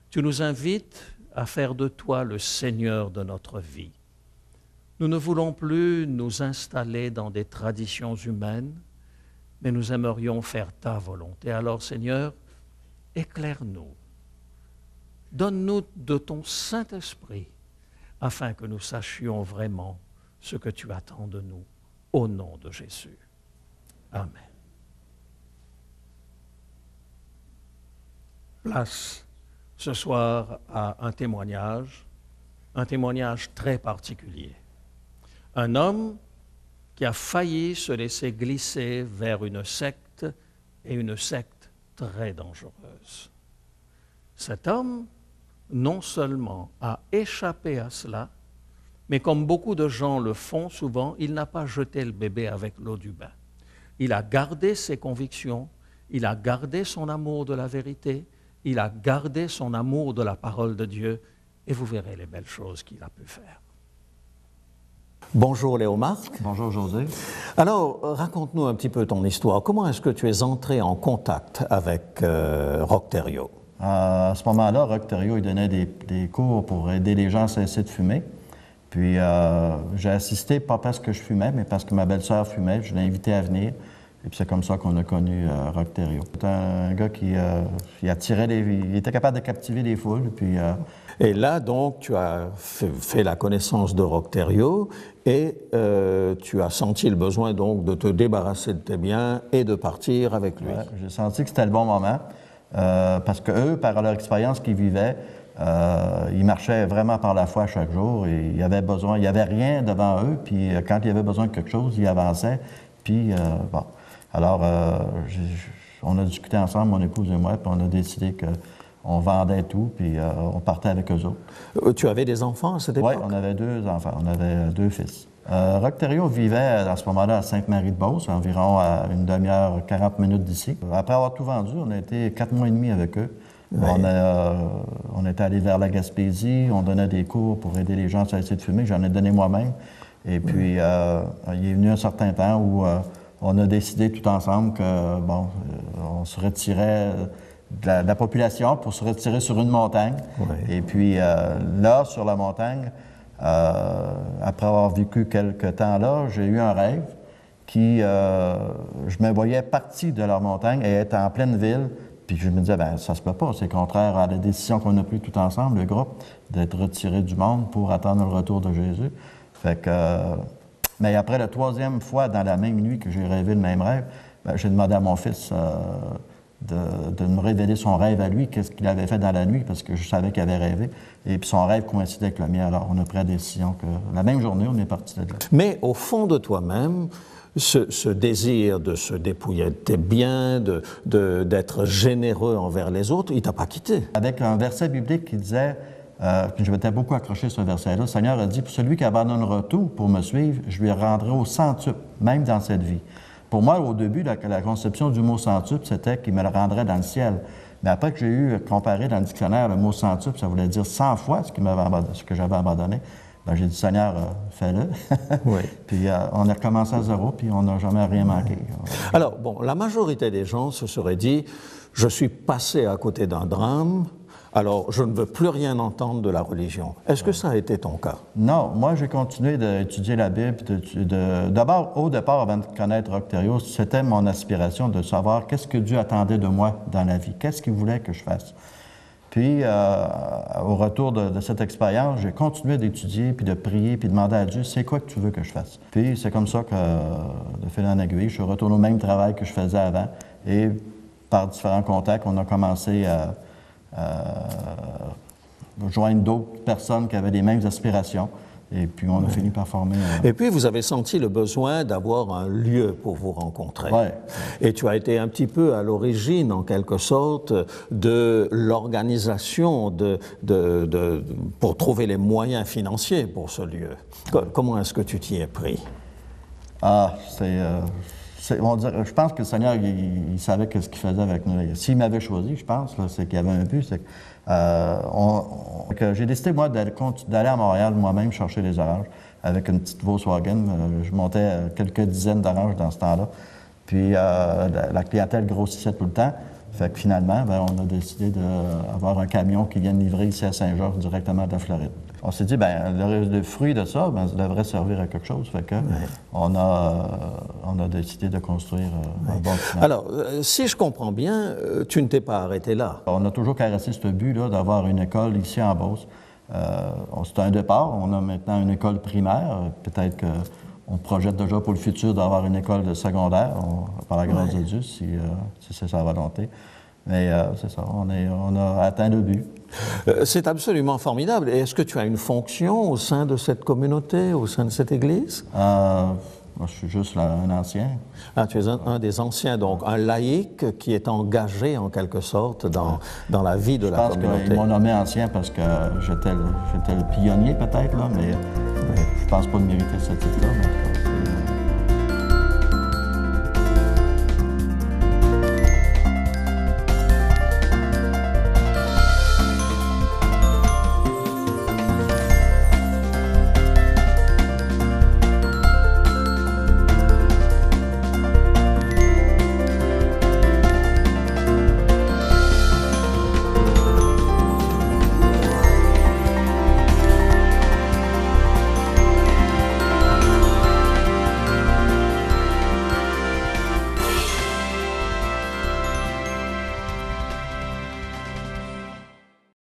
Tu nous invites à faire de toi le Seigneur de notre vie. Nous ne voulons plus nous installer dans des traditions humaines, mais nous aimerions faire ta volonté. Alors, Seigneur, éclaire-nous. Donne-nous de ton Saint-Esprit, afin que nous sachions vraiment ce que tu attends de nous, au nom de Jésus. Amen. Place ce soir à un témoignage très particulier. Un homme qui a failli se laisser glisser vers une secte, et une secte très dangereuse. Cet homme, non seulement a échappé à cela, mais comme beaucoup de gens le font souvent, il n'a pas jeté le bébé avec l'eau du bain. Il a gardé ses convictions, il a gardé son amour de la vérité, il a gardé son amour de la parole de Dieu, et vous verrez les belles choses qu'il a pu faire. Bonjour Léo-Marc. Bonjour José. Alors, raconte-nous un petit peu ton histoire. Comment est-ce que tu es entré en contact avec Rock Thériault? À ce moment-là, Roch Thériault, il donnait des cours pour aider les gens à cesser de fumer. Puis j'ai assisté, pas parce que je fumais, mais parce que ma belle-sœur fumait. Je l'ai invité à venir. Et puis c'est comme ça qu'on a connu Roch Thériault. C'était un gars qui attirait il était capable de captiver les foules. Puis, Et là, donc, tu as fait la connaissance de Roch Thériault et tu as senti le besoin, donc, de te débarrasser de tes biens et de partir avec lui. Ouais, j'ai senti que c'était le bon moment. Parce qu'eux, par leur expérience qu'ils vivaient, ils marchaient vraiment par la foi chaque jour et il y avait besoin, il n'y avait rien devant eux, puis quand il y avait besoin de quelque chose, ils avançaient, puis bon. Alors, on a discuté ensemble, mon épouse et moi, puis on a décidé qu'on vendait tout, puis on partait avec eux autres. Tu avais des enfants à cette époque? Oui, on avait 2 enfants, on avait 2 fils. Roch Thériault vivait à ce moment-là à Sainte-Marie-de-Beauce, environ à une demi-heure, 40 minutes d'ici. Après avoir tout vendu, on a été 4 mois et demi avec eux. Oui. On était allé vers la Gaspésie, on donnait des cours pour aider les gens à cesser de fumer. J'en ai donné moi-même. Et puis, il est venu un certain temps où on a décidé tout ensemble que, bon, on se retirait de la population pour se retirer sur une montagne. Oui. Et puis, là, sur la montagne, après avoir vécu quelques temps là, j'ai eu un rêve qui, je me voyais parti de leur montagne et être en pleine ville. Puis je me disais, bien, ça se peut pas, c'est contraire à la décision qu'on a prise tout ensemble, le groupe, d'être retiré du monde pour attendre le retour de Jésus. Fait que, mais après la 3e fois dans la même nuit que j'ai rêvé le même rêve, bien, j'ai demandé à mon fils de me révéler son rêve à lui, qu'est-ce qu'il avait fait dans la nuit, parce que je savais qu'il avait rêvé. Et puis son rêve coïncidait avec le mien. Alors on a pris la décision que la même journée, on est parti de là. Mais au fond de toi-même, ce désir de se dépouiller de tes biens, d'être généreux envers les autres, il ne t'a pas quitté. Avec un verset biblique qui disait, puis je m'étais beaucoup accroché sur ce verset-là, le Seigneur a dit, « Pour celui qui abandonnera tout pour me suivre, je lui rendrai au centuple, même dans cette vie. » Pour moi, au début, la conception du mot centuple, c'était qu'il me le rendrait dans le ciel. Mais après que j'ai eu comparé dans le dictionnaire le mot centuple, ça voulait dire 100 fois ce que j'avais abandonné. Ben, j'ai dit, Seigneur, fais-le. Oui. Puis on a recommencé à zéro, puis on n'a jamais rien manqué. Alors, bon, la majorité des gens se seraient dit, je suis passé à côté d'un drame, alors je ne veux plus rien entendre de la religion. Est-ce que ça a été ton cas? Non, moi j'ai continué d'étudier la Bible. D'abord, au départ, avant de connaître Roch Thériault, c'était mon aspiration de savoir qu'est-ce que Dieu attendait de moi dans la vie, qu'est-ce qu'il voulait que je fasse. Puis, au retour de cette expérience, j'ai continué d'étudier, puis de prier, puis de demander à Dieu, c'est quoi que tu veux que je fasse? Puis, c'est comme ça que, de fil en aiguille, je suis retourné au même travail que je faisais avant. Et par différents contacts, on a commencé à joindre d'autres personnes qui avaient les mêmes aspirations. Et puis, on a fini par former... Et puis, vous avez senti le besoin d'avoir un lieu pour vous rencontrer. Oui. Et tu as été un petit peu à l'origine, en quelque sorte, de l'organisation pour trouver les moyens financiers pour ce lieu. Comment est-ce que tu t'y es pris? Ah, je pense que le Seigneur, il savait ce qu'il faisait avec nous. S'il m'avait choisi, je pense, c'est qu'il y avait un but. J'ai décidé, moi, d'aller à Montréal moi-même chercher les oranges avec une petite Volkswagen. Je montais quelques dizaines d'oranges dans ce temps-là. Puis la clientèle grossissait tout le temps. Fait que finalement, on a décidé d'avoir un camion qui vienne livrer ici à Saint-Georges directement de la Floride. On s'est dit, le fruit de ça, ça devrait servir à quelque chose. Fait que on a décidé de construire un bâtiment. Alors, si je comprends bien, tu ne t'es pas arrêté là. On a toujours caressé ce but-là d'avoir une école ici en Beauce. C'est un départ. On a maintenant une école primaire. Peut-être qu'on projette déjà pour le futur d'avoir une école de secondaire, par la grâce de Dieu, si c'est sa volonté. Mais c'est ça, on a atteint le but. C'est absolument formidable. Et est-ce que tu as une fonction au sein de cette communauté, au sein de cette Église? Moi, je suis juste un ancien. Ah, tu es un des anciens, donc un laïc qui est engagé en quelque sorte dans la vie de la communauté. Je pense qu'ils m'ont nommé ancien parce que j'étais le pionnier peut-être, là, mais je pense pas de mériter ce titre-là.